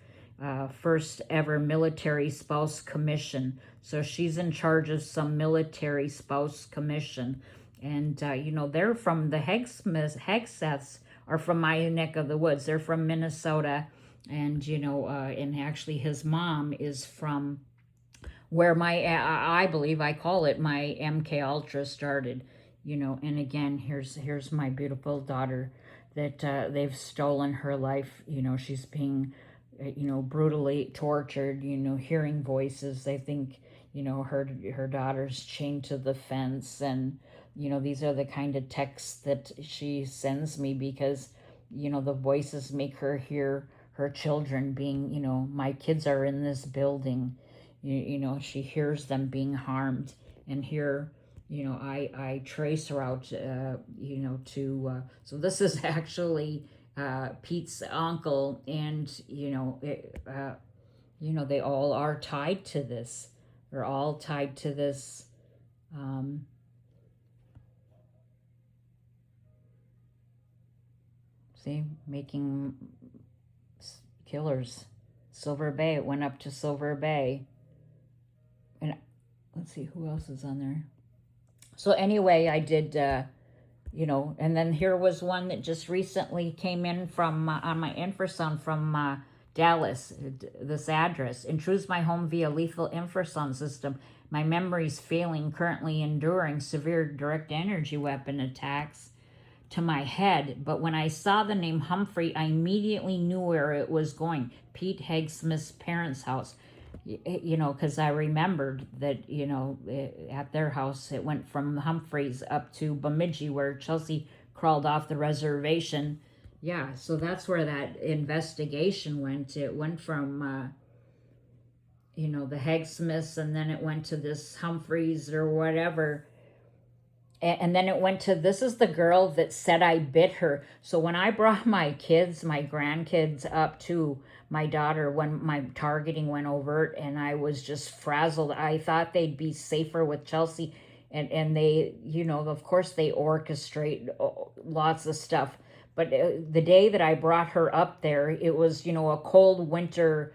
first ever military spouse commission. So she's in charge of some military spouse commission. And, they're from the Hegseths are from my neck of the woods. They're from Minnesota. And, and actually his mom is from where I believe, I call it my MK Ultra started, and again, here's my beautiful daughter that they've stolen her life. She's being brutally tortured, hearing voices. They think, her daughter's chained to the fence. And, these are the kind of texts that she sends me because, the voices make her hear her children being, my kids are in this building. She hears them being harmed. And here, I trace her out, to, so this is actually Pete's uncle, and they all are tied to this. They're all tied to this. See, making killers. Silver Bay. It went up to Silver Bay, and let's see who else is on there. So anyway, I did. And then here was one that just recently came in from on my infrasound from Dallas, this address, intrudes my home via lethal infrasound system. My memory's failing, currently enduring severe direct energy weapon attacks to my head. But when I saw the name Humphrey, I immediately knew where it was going. Pete Hagsmith's parents' house. Because I remembered that, at their house, it went from Humphreys up to Bemidji, where Chelsea crawled off the reservation. Yeah, so that's where that investigation went. It went from, the Hagsmiths, and then it went to this Humphreys or whatever. And then it went to, this is the girl that said I bit her. So when I brought my grandkids up to my daughter, when my targeting went overt and I was just frazzled, I thought they'd be safer with Chelsea. And they, of course they orchestrate lots of stuff. But the day that I brought her up there, it was, a cold winter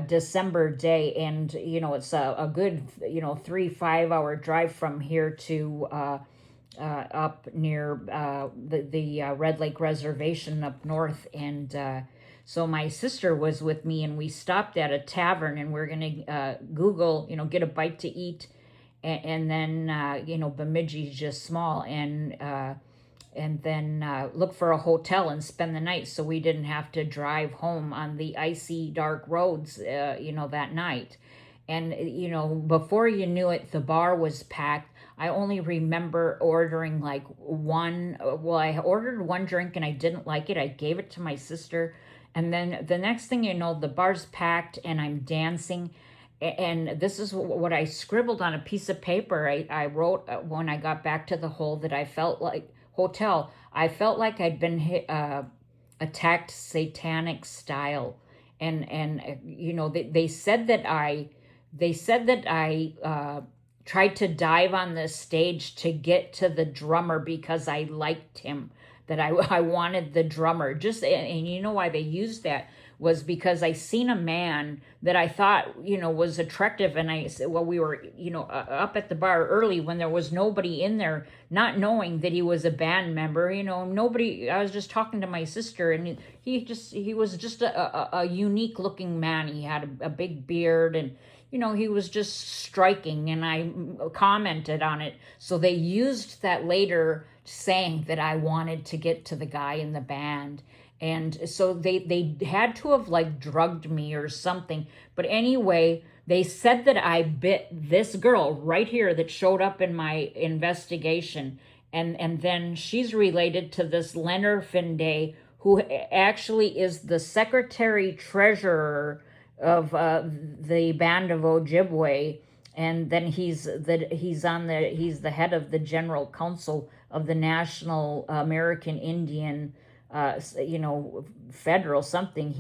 December day. And, it's a good, 3-5 hour drive from here to up near the Red Lake Reservation up north. And so my sister was with me, and we stopped at a tavern, and we're going to Google, get a bite to eat. And then, Bemidji's just small. And then look for a hotel and spend the night, so we didn't have to drive home on the icy, dark roads, that night. And, before you knew it, the bar was packed. I only remember ordering like I ordered one drink and I didn't like it. I gave it to my sister. And then the next thing you know, the bar's packed and I'm dancing. And this is what I scribbled on a piece of paper. I wrote when I got back to the I felt like I'd been attacked satanic style. And they said that I tried to dive on the stage to get to the drummer because I liked him, that I wanted the drummer. And you know why they used that was because I seen a man that I thought, was attractive. And I said, well, we were, up at the bar early when there was nobody in there, not knowing that he was a band member, nobody, I was just talking to my sister, and he was just a unique looking man. He had a big beard, and he was just striking, and I commented on it. So they used that later, saying that I wanted to get to the guy in the band. And so they had to have like drugged me or something. But anyway, they said that I bit this girl right here that showed up in my investigation. And then she's related to this Leonard Finday, who actually is the secretary treasurer of the band of Ojibwe, and then he's the head of the general council of the National American Indian, federal something.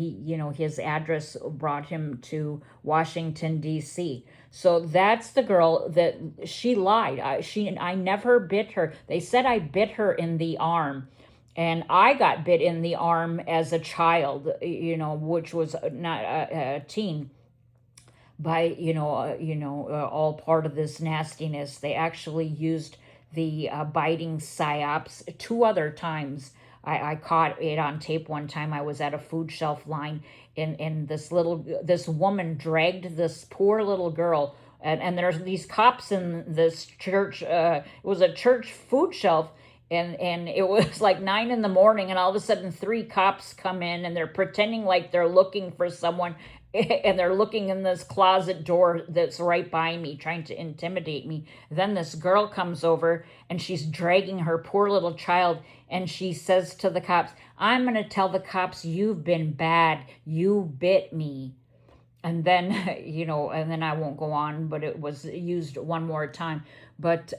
His address brought him to Washington D.C. So that's the girl that she lied. I never bit her. They said I bit her in the arm. And I got bit in the arm as a child, which was not a teen, by, all part of this nastiness. They actually used the biting psyops 2 other times. I caught it on tape one time. I was at a food shelf line, and this woman dragged this poor little girl, and there's these cops in this church. It was a church food shelf. And it was like 9 a.m, and all of a sudden 3 cops come in, and they're pretending like they're looking for someone, and they're looking in this closet door that's right by me, trying to intimidate me. Then this girl comes over, and she's dragging her poor little child, and she says to the cops, "I'm going to tell the cops you've been bad. You bit me." And then, and then I won't go on, but it was used one more time. But,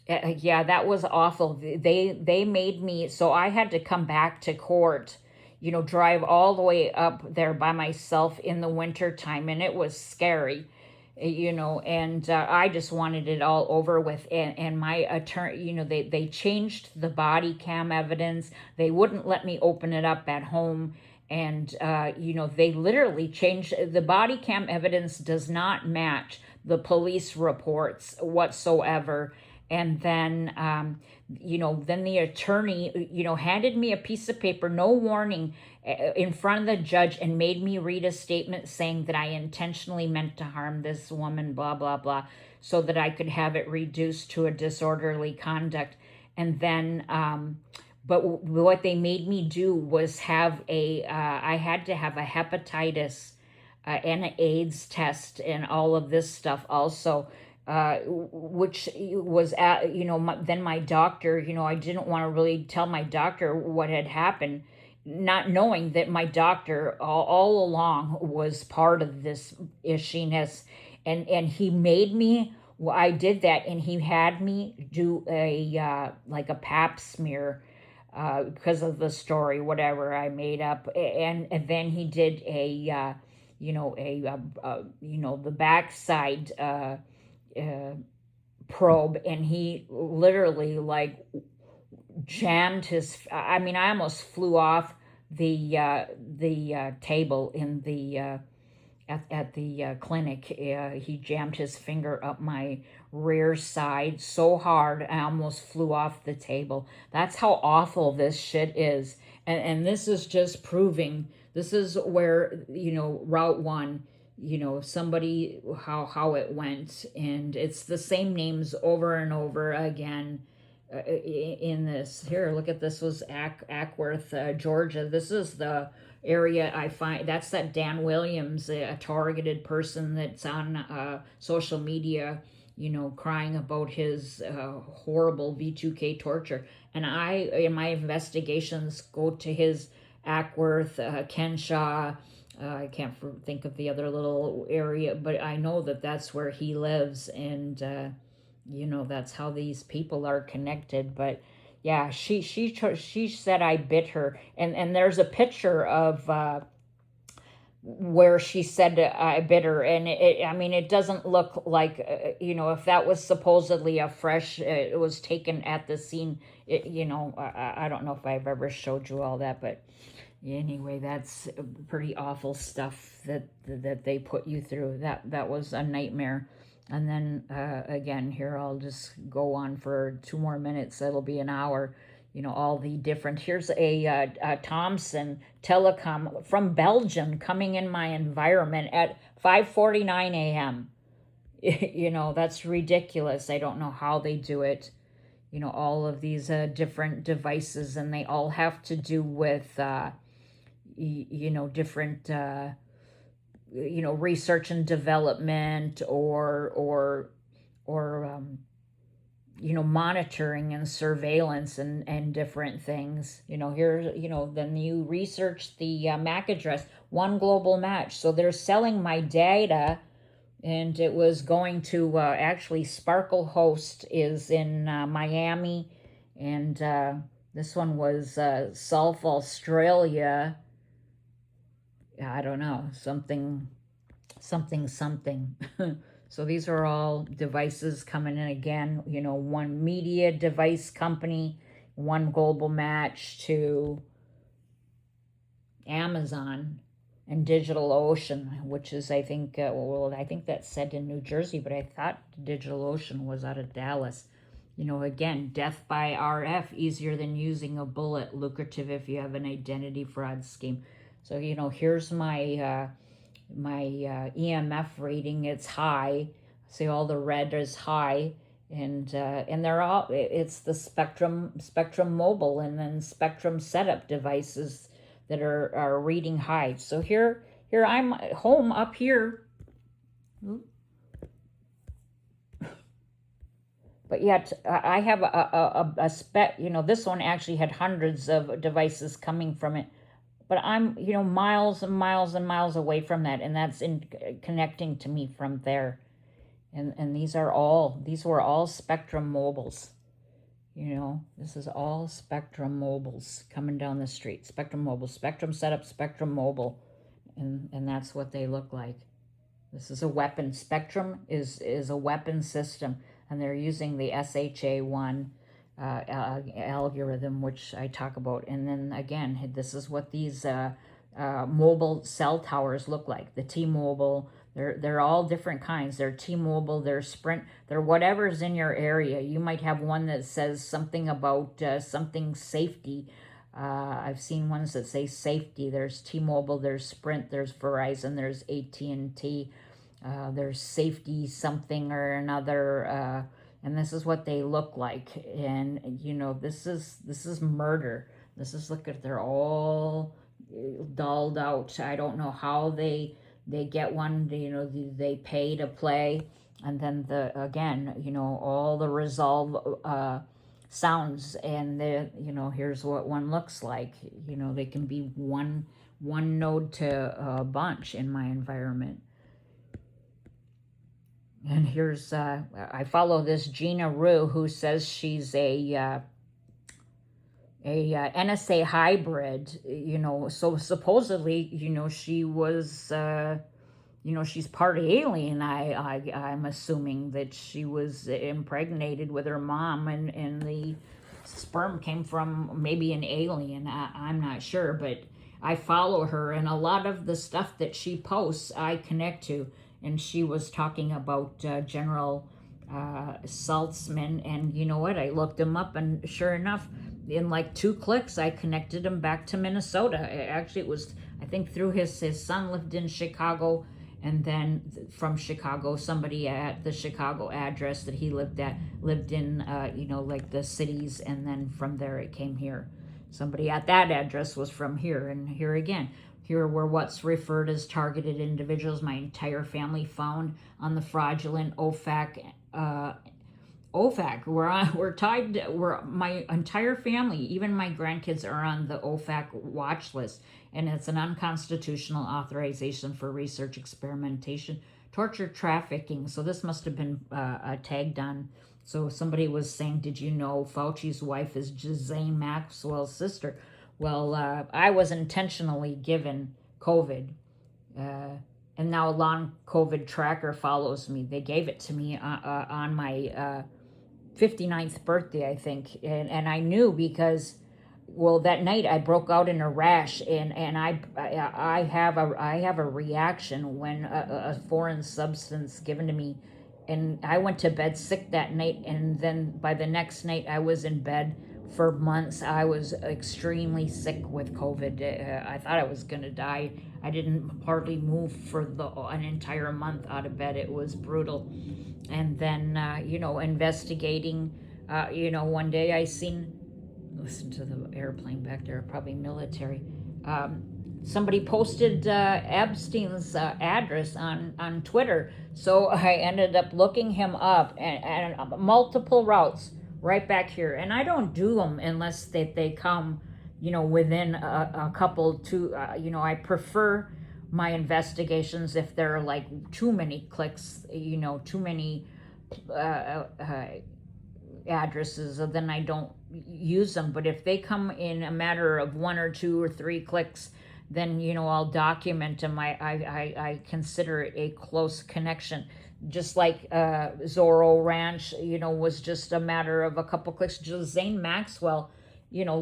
yeah, that was awful. They made me, so I had to come back to court, drive all the way up there by myself in the winter time, and it was scary, and I just wanted it all over with. And my attorney, they changed the body cam evidence. They wouldn't let me open it up at home. And, they literally changed the body cam evidence. Does not match the police reports whatsoever. And then then the attorney handed me a piece of paper, no warning, in front of the judge, and made me read a statement saying that I intentionally meant to harm this woman, blah blah blah, so that I could have it reduced to a disorderly conduct. And then but what they made me do was have I had to have a hepatitis and an AIDS test and all of this stuff also, which was at, then my doctor, I didn't want to really tell my doctor what had happened, not knowing that my doctor all along was part of this ishiness. And he made me, well, I did that, and he had me do a like a pap smear because of the story, whatever I made up. And then he did a the backside probe, and he literally like jammed his. I mean, I almost flew off the table in the at the clinic. He jammed his finger up my rear side so hard I almost flew off the table. That's how awful this shit is. And this is just proving, this is where, Route 1, somebody, how it went. And it's the same names over and over again. In this here, look at this, was Ackworth, Georgia. This is the area I find, that's that Dan Williams, a targeted person that's on social media, crying about his horrible V2K torture. And I, in my investigations, go to his Ackworth, Kenshaw, I can't think of the other little area, but I know that that's where he lives. And that's how these people are connected. But yeah, she said I bit her, and there's a picture of where she said I bit her, and I mean, it doesn't look like if that was supposedly a fresh, it was taken at the scene. I don't know if I've ever showed you all that, but anyway, that's pretty awful stuff that they put you through. That was a nightmare. And then again, here I'll just go on for 2 more minutes. It'll be an hour. All the different. Here's a Thomson Telecom from Belgium coming in my environment at 5:49 a.m. That's ridiculous. I don't know how they do it. All of these different devices, and they all have to do with different research and development, or monitoring and surveillance and different things. Here, then you research the MAC address, one global match. So they're selling my data, and it was going to actually Sparkle Host is in Miami, and this one was South Australia. I don't know, something. So these are all devices coming in again, one media device company, one global match to Amazon and DigitalOcean, which is, I think, I think that's said in New Jersey, but I thought DigitalOcean was out of Dallas. Again, death by RF, easier than using a bullet, lucrative if you have an identity fraud scheme. So, here's my EMF rating. It's high. See, all the red is high, and they're all, it's the Spectrum Mobile, and then Spectrum setup devices that are reading high. So here I'm home up here. But yet I have a spec, this one actually had hundreds of devices coming from it. But I'm, miles and miles and miles away from that, and that's in connecting to me from there. And these were all Spectrum mobiles. This is all Spectrum mobiles coming down the street. Spectrum mobile, Spectrum setup, Spectrum mobile, and that's what they look like. This is a weapon. Spectrum is a weapon system, and they're using the SHA-1 algorithm, which I talk about. And then again, this is what these mobile cell towers look like. The T-Mobile, They're all different kinds. They're T-Mobile, they're Sprint, they're whatever's in your area. You might have one that says something about something safety. I've seen ones that say safety. There's T-Mobile, there's Sprint, there's Verizon, there's AT&T, there's safety something or another. And this is what they look like. And you know, this is murder. This is, look at, they're all dulled out. I don't know how they get one. You know, they pay to play, and then again, you know, all the resolve sounds, and you know, here's what one looks like. You know, they can be one node to a bunch in my environment. And here's I follow this Gina Rue, who says she's a NSA hybrid, you know, so supposedly, you know, she was, you know, she's part alien. I'm assuming that she was impregnated with her mom, and the sperm came from maybe an alien. I'm not sure, but I follow her, and a lot of the stuff that she posts, I connect to. And she was talking about General Saltzman, and you know what? I looked him up, and sure enough, in like 2 clicks, I connected him back to Minnesota. Actually, it was, I think, through his son lived in Chicago, and then from Chicago, somebody at the Chicago address that he lived in, you know, like the cities, and then from there it came here. Somebody at that address was from here, and here again. Here were what's referred as targeted individuals. My entire family found on the fraudulent OFAC. We're tied. My entire family, even my grandkids, are on the OFAC watch list, and it's an unconstitutional authorization for research, experimentation, torture, trafficking. So this must have been tagged on. So somebody was saying, "Did you know Fauci's wife is Ghislaine Maxwell's sister?" Well, I was intentionally given COVID, and now a long COVID tracker follows me. They gave it to me on my 59th birthday, I think, and I knew because, well, that night I broke out in a rash, and I have a reaction when a foreign substance given to me, and I went to bed sick that night, and then by the next night I was in bed for months. I was extremely sick with COVID. I thought I was gonna die. I didn't hardly move for an entire month out of bed. It was brutal. And then, you know, investigating, you know, one day I seen, listen to the airplane back there, probably military. Somebody posted Epstein's address on Twitter. So I ended up looking him up, and multiple routes right back here. And I don't do them unless they come, you know, within a couple to, you know, I prefer my investigations if they're like too many clicks, you know, too many addresses, then I don't use them. But if they come in a matter of 1 or 2 or 3 clicks, then, you know, I'll document them. I consider it a close connection. Just like Zorro Ranch, you know, was just a matter of a couple clicks. Ghislaine Maxwell, you know,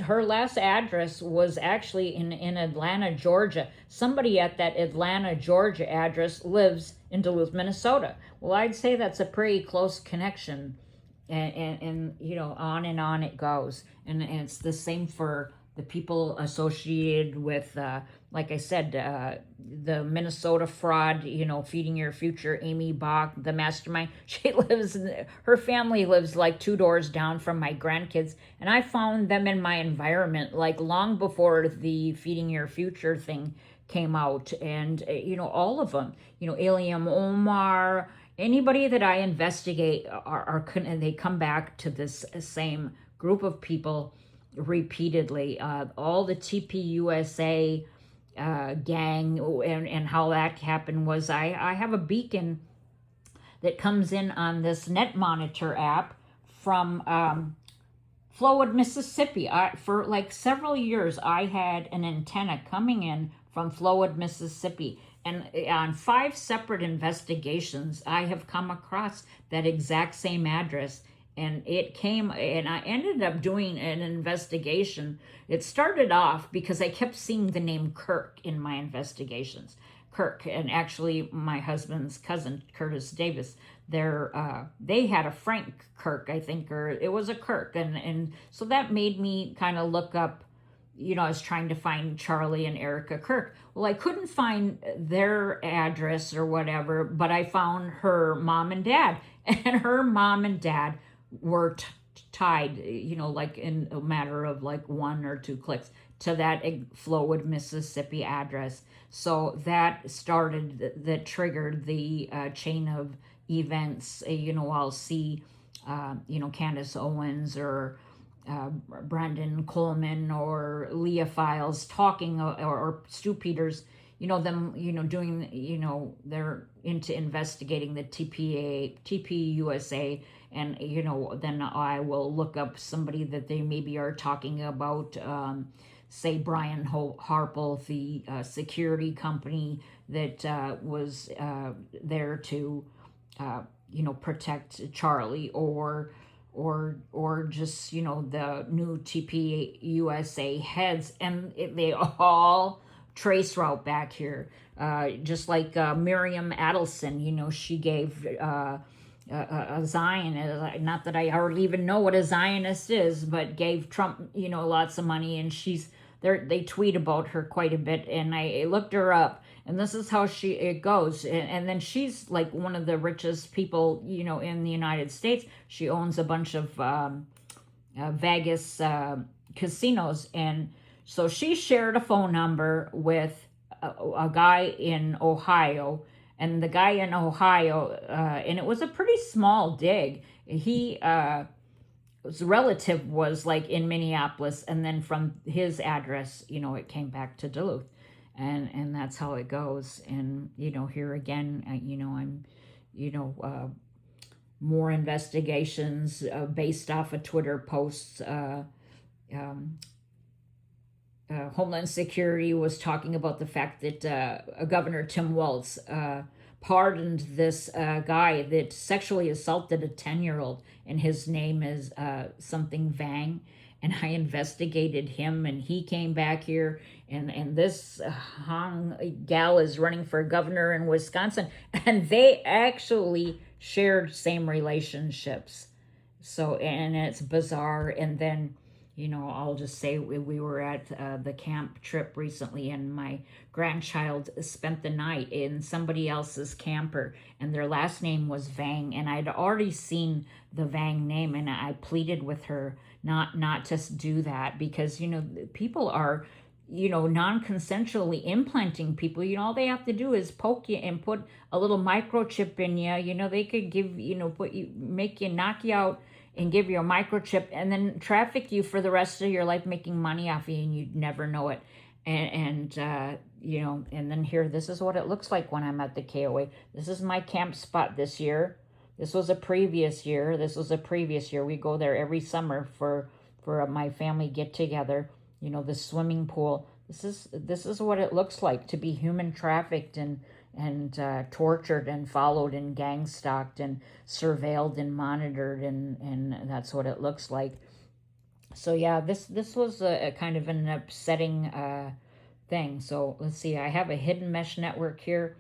her last address was actually in Atlanta, Georgia. Somebody at that Atlanta, Georgia address lives in Duluth, Minnesota. Well, I'd say that's a pretty close connection. And you know, on and on it goes. And it's the same for the people associated with, like I said, the Minnesota fraud, you know, Feeding Your Future, Amy Bach, the mastermind. Her family lives like 2 doors down from my grandkids. And I found them in my environment, like long before the Feeding Your Future thing came out. And, you know, all of them, you know, Ilham Omar, anybody that I investigate and they come back to this same group of people repeatedly. All the TPUSA gang and how that happened was I have a beacon that comes in on this Net Monitor app from Flowood, Mississippi. For like several years, I had an antenna coming in from Flowood, Mississippi. And on 5 separate investigations, I have come across that exact same address. And it came, and I ended up doing an investigation. It started off because I kept seeing the name Kirk in my investigations. Kirk, and actually my husband's cousin Curtis Davis, they had a Frank Kirk, I think, or it was a Kirk, and so that made me kind of look up. I was trying to find Charlie and Erica Kirk. Well, I couldn't find their address or whatever, but I found her mom and dad, and her mom and dad were tied, like in a matter of like 1 or 2 clicks to that Flowood, Mississippi address. So that that triggered the chain of events. I'll see, Candace Owens or Brandon Coleman or Leah Files talking, or Stu Peters, them, doing, they're into investigating the TPUSA, and, then I will look up somebody that they maybe are talking about, say Brian Harple, the security company that was there to, protect Charlie, or just, the new TPUSA heads, and they all trace route back here. Just like Miriam Adelson, she gave a Zionist, not that I hardly even know what a Zionist is, but gave Trump, lots of money, and they tweet about her quite a bit, and I looked her up, and this is how it goes, and then she's like one of the richest people, in the United States. She owns a bunch of Vegas casinos, and so she shared a phone number with a guy in Ohio, and the guy in Ohio, and it was a pretty small dig. His relative was like in Minneapolis, and then from his address, it came back to Duluth, and that's how it goes. And here again, I'm, more investigations based off of Twitter posts. Homeland Security was talking about the fact that Governor Tim Walz pardoned this guy that sexually assaulted a 10-year-old, and his name is something Vang. And I investigated him, and he came back here, and this Hong gal is running for governor in Wisconsin, and they actually shared same relationships. So, and it's bizarre. And then, I'll just say we were at the camp trip recently, and my grandchild spent the night in somebody else's camper, and their last name was Vang, and I'd already seen the Vang name, and I pleaded with her not to do that, because people are non-consensually implanting people. All they have to do is poke you and put a little microchip in you. They could give make you, knock you out, and give you a microchip, and then traffic you for the rest of your life, making money off you, and you'd never know it. And then here, this is what it looks like when I'm at the KOA. This is my camp spot this year. This was a previous year. We go there every summer for my family get together. The swimming pool. This is what it looks like to be human trafficked and tortured and followed and gang stalked and surveilled and monitored, and that's what it looks like. So yeah, this was a kind of an upsetting thing. So let's see, I have a hidden mesh network here.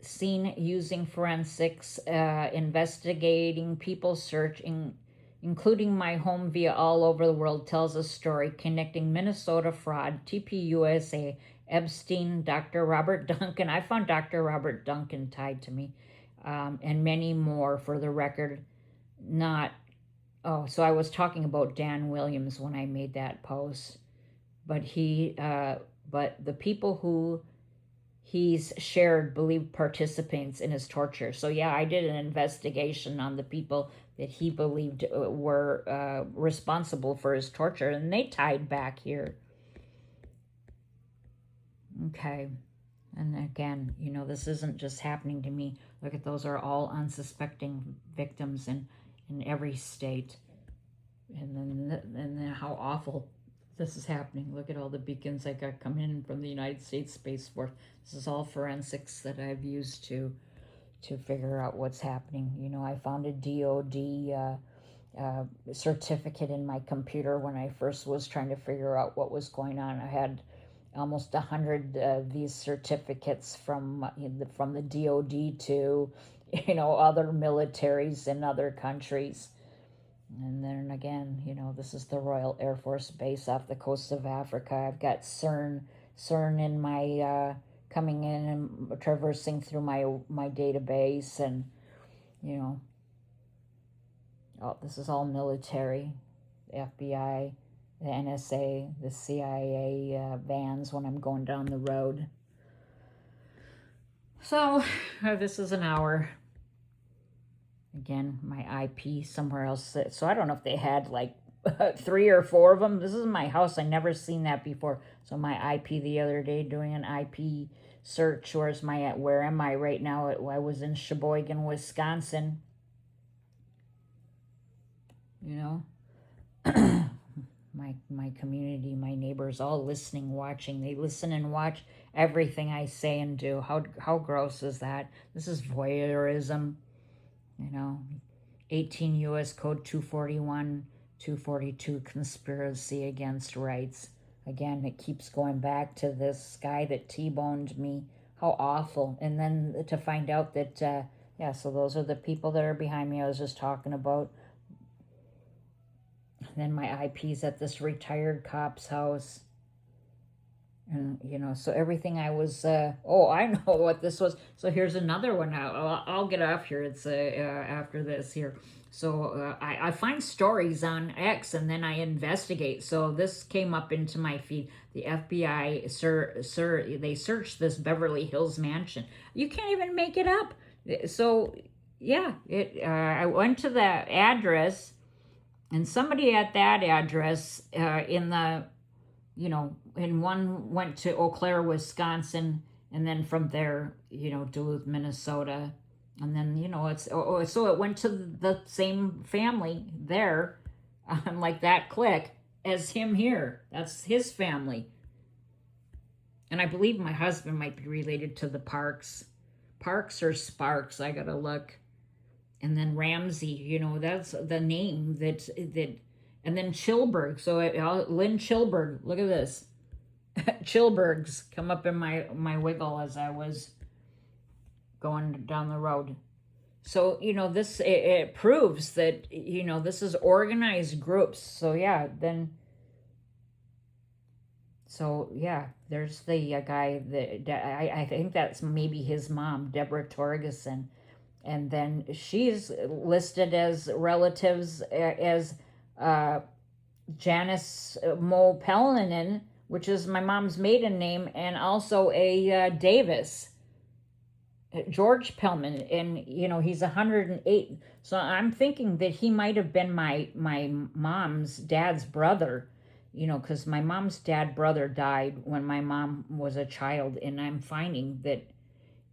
Seen using forensics, investigating people searching, including my home via all over the world, tells a story connecting Minnesota fraud, TPUSA, Epstein, Dr. Robert Duncan. I found Dr. Robert Duncan tied to me, and many more. For the record, not. Oh, so I was talking about Dan Williams when I made that post, but but the people who he's shared believed participants in his torture. So yeah, I did an investigation on the people that he believed were responsible for his torture, and they tied back here. Okay, and again, this isn't just happening to me. Look at, those are all unsuspecting victims in every state, and then how awful this is happening. Look at all the beacons I got coming in from the United States Space Force. This is all forensics that I've used to figure out what's happening. I found a DOD certificate in my computer when I first was trying to figure out what was going on. I had almost 100 of these certificates from the DoD to, other militaries in other countries. And then again, this is the Royal Air Force Base off the coast of Africa. I've got CERN in my coming in and traversing through my database, and you know, oh, this is all military, the FBI, the NSA, the CIA vans when I'm going down the road. So this is an hour. Again, my IP somewhere else. So I don't know if they had like 3 or 4 of them. This is my house. I never seen that before. So my IP the other day doing an IP search. Where am I right now? I was in Sheboygan, Wisconsin. My community, my neighbors, all listening, watching. They listen and watch everything I say and do. How gross is that? This is voyeurism. 18 U.S. Code 241, 242, conspiracy against rights. Again, it keeps going back to this guy that T-boned me. How awful. And then to find out that, so those are the people that are behind me I was just talking about. And then my IP's at this retired cop's house. And, so everything I was, I know what this was. So here's another one. I'll get off here. It's after this here. So I find stories on X and then I investigate. So this came up into my feed. The FBI, they searched this Beverly Hills mansion. You can't even make it up. So, yeah, I went to the address, and somebody at that address and one went to Eau Claire, Wisconsin, and then from there, Duluth, Minnesota. And then, so it went to the same family there on like that click as him here. That's his family. And I believe my husband might be related to the Parks or Sparks. I gotta look. And then Ramsey, that's the name that, and then Chilberg. So Lynn Chilberg, look at this. Chilbergs come up in my wiggle as I was going down the road. So, this, it proves that, this is organized groups. So, there's the guy that I think that's maybe his mom, Deborah Torgerson. And then she's listed as relatives as Janice Mo Pellinen, which is my mom's maiden name, and also a Davis, George Pellman, and he's 108. So I'm thinking that he might have been my mom's dad's brother, because my mom's brother died when my mom was a child, and I'm finding that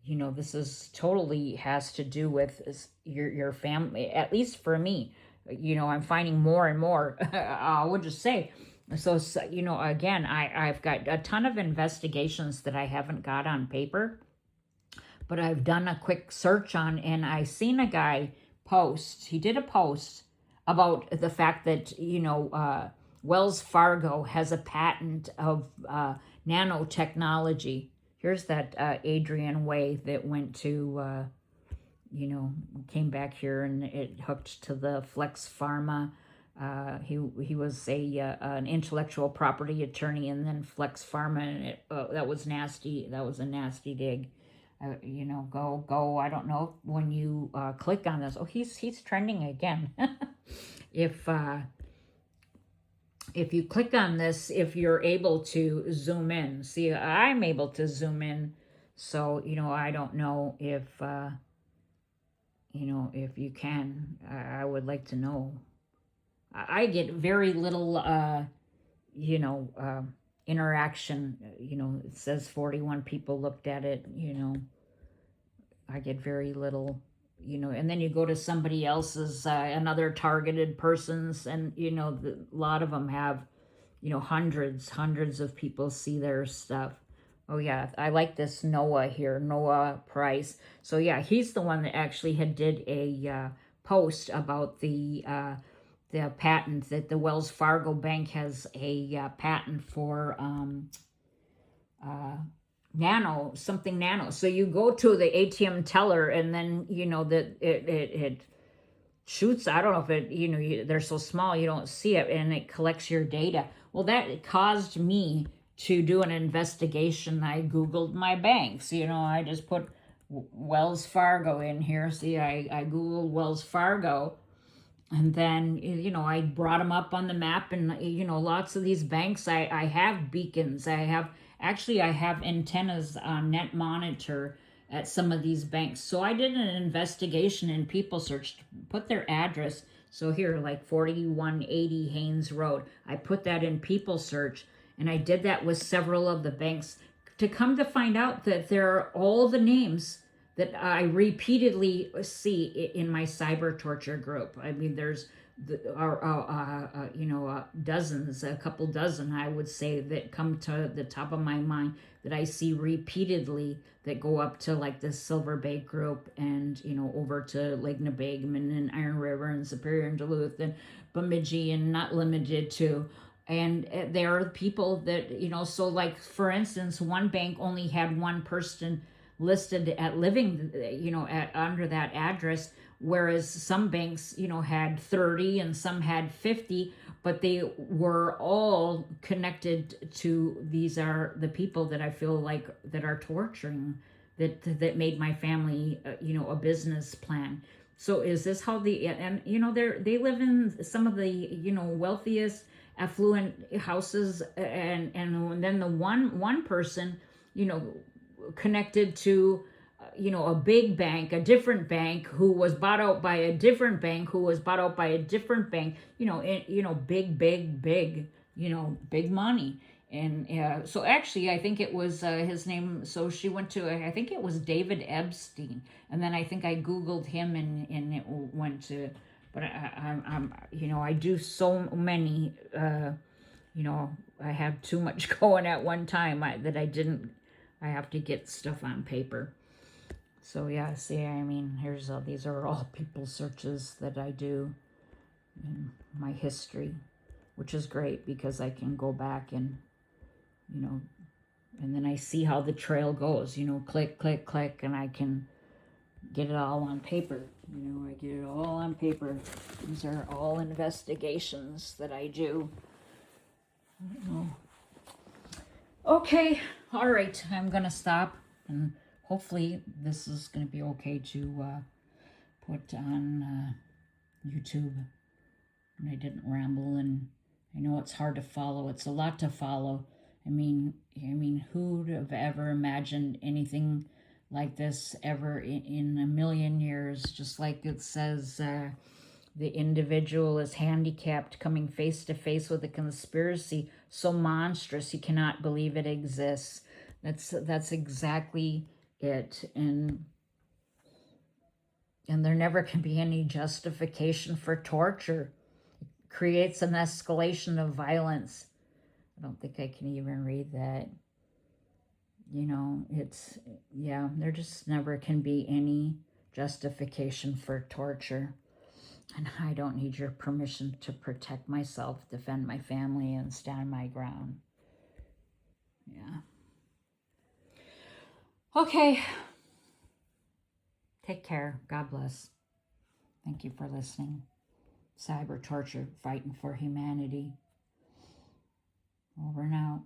this is totally has to do with your family, at least for me. I'm finding more and more. I would just say. So again, I've got a ton of investigations that I haven't got on paper, but I've done a quick search on, and I seen a guy post. He did a post about the fact that, Wells Fargo has a patent of nanotechnology. Here's that Adrian Way that went to, came back here and it hooked to the Flex Pharma. He was an intellectual property attorney, and then Flex Pharma, and that was nasty. That was a nasty dig. Go. I don't know when you click on this. Oh, he's trending again. If you click on this, if you're able to zoom in, see, I'm able to zoom in. So, I don't know if, if you can, I would like to know. I get very little, interaction. It says 41 people looked at it, I get very little, and then you go to somebody else's, another targeted person's, and, a lot of them have, hundreds of people see their stuff. Oh, yeah, I like this Noah here, Noah Price. So, yeah, he's the one that actually did a post about the patent that the Wells Fargo Bank has a patent for something nano. So you go to the ATM teller, and then that it shoots. I don't know if it, they're so small you don't see it, and it collects your data. Well, that caused me to do an investigation. I Googled my banks. I just put Wells Fargo in here. See, I Googled Wells Fargo, and then I brought them up on the map. And lots of these banks, I have beacons. I have antennas on net monitor at some of these banks. So I did an investigation in people search, put their address. So here, like 4180 Haynes Road, I put that in people search, and I did that with several of the banks, to come to find out that there are all the names that I repeatedly see in my Cybertorture group. I mean, there's dozens, a couple dozen, I would say, that come to the top of my mind that I see repeatedly, that go up to like the Silver Bay group, and over to Lake Nebagamon and Iron River and Superior and Duluth and Bemidji, and not limited to. And there are people that so, like, for instance, one bank only had one person listed at living under that address, whereas some banks had 30 and some had 50, but they were all connected to, these are the people that I feel like that are torturing, that made my family a business plan. So is this how and they live in some of the wealthiest, affluent houses, and then the one person connected to a big bank, a different bank, who was bought out by a different bank, who was bought out by a different bank, big money. And so actually, I think it was his name. So she went to, I think it was David Epstein, and then I think I Googled him, and it went to. But I do so many. I have too much going at one time that I didn't. I have to get stuff on paper. So yeah, see, I mean, these are all people searches that I do in my history, which is great because I can go back and, and then I see how the trail goes, click, click, click, and I can get it all on paper. I get it all on paper. These are all investigations that I do. Okay, all right, I'm gonna stop, and hopefully this is gonna be okay to put on YouTube, and I didn't ramble. And I know it's hard to follow. It's a lot to follow. I mean, who would have ever imagined anything like this ever in a million years? Just like it says, the individual is handicapped, coming face to face with a conspiracy so monstrous he cannot believe it exists. That's exactly it. And there never can be any justification for torture. It creates an escalation of violence. I don't think I can even read that. There just never can be any justification for torture. And I don't need your permission to protect myself, defend my family, and stand my ground. Yeah. Okay. Take care. God bless. Thank you for listening. Cybertorture, fighting for humanity. Over and out.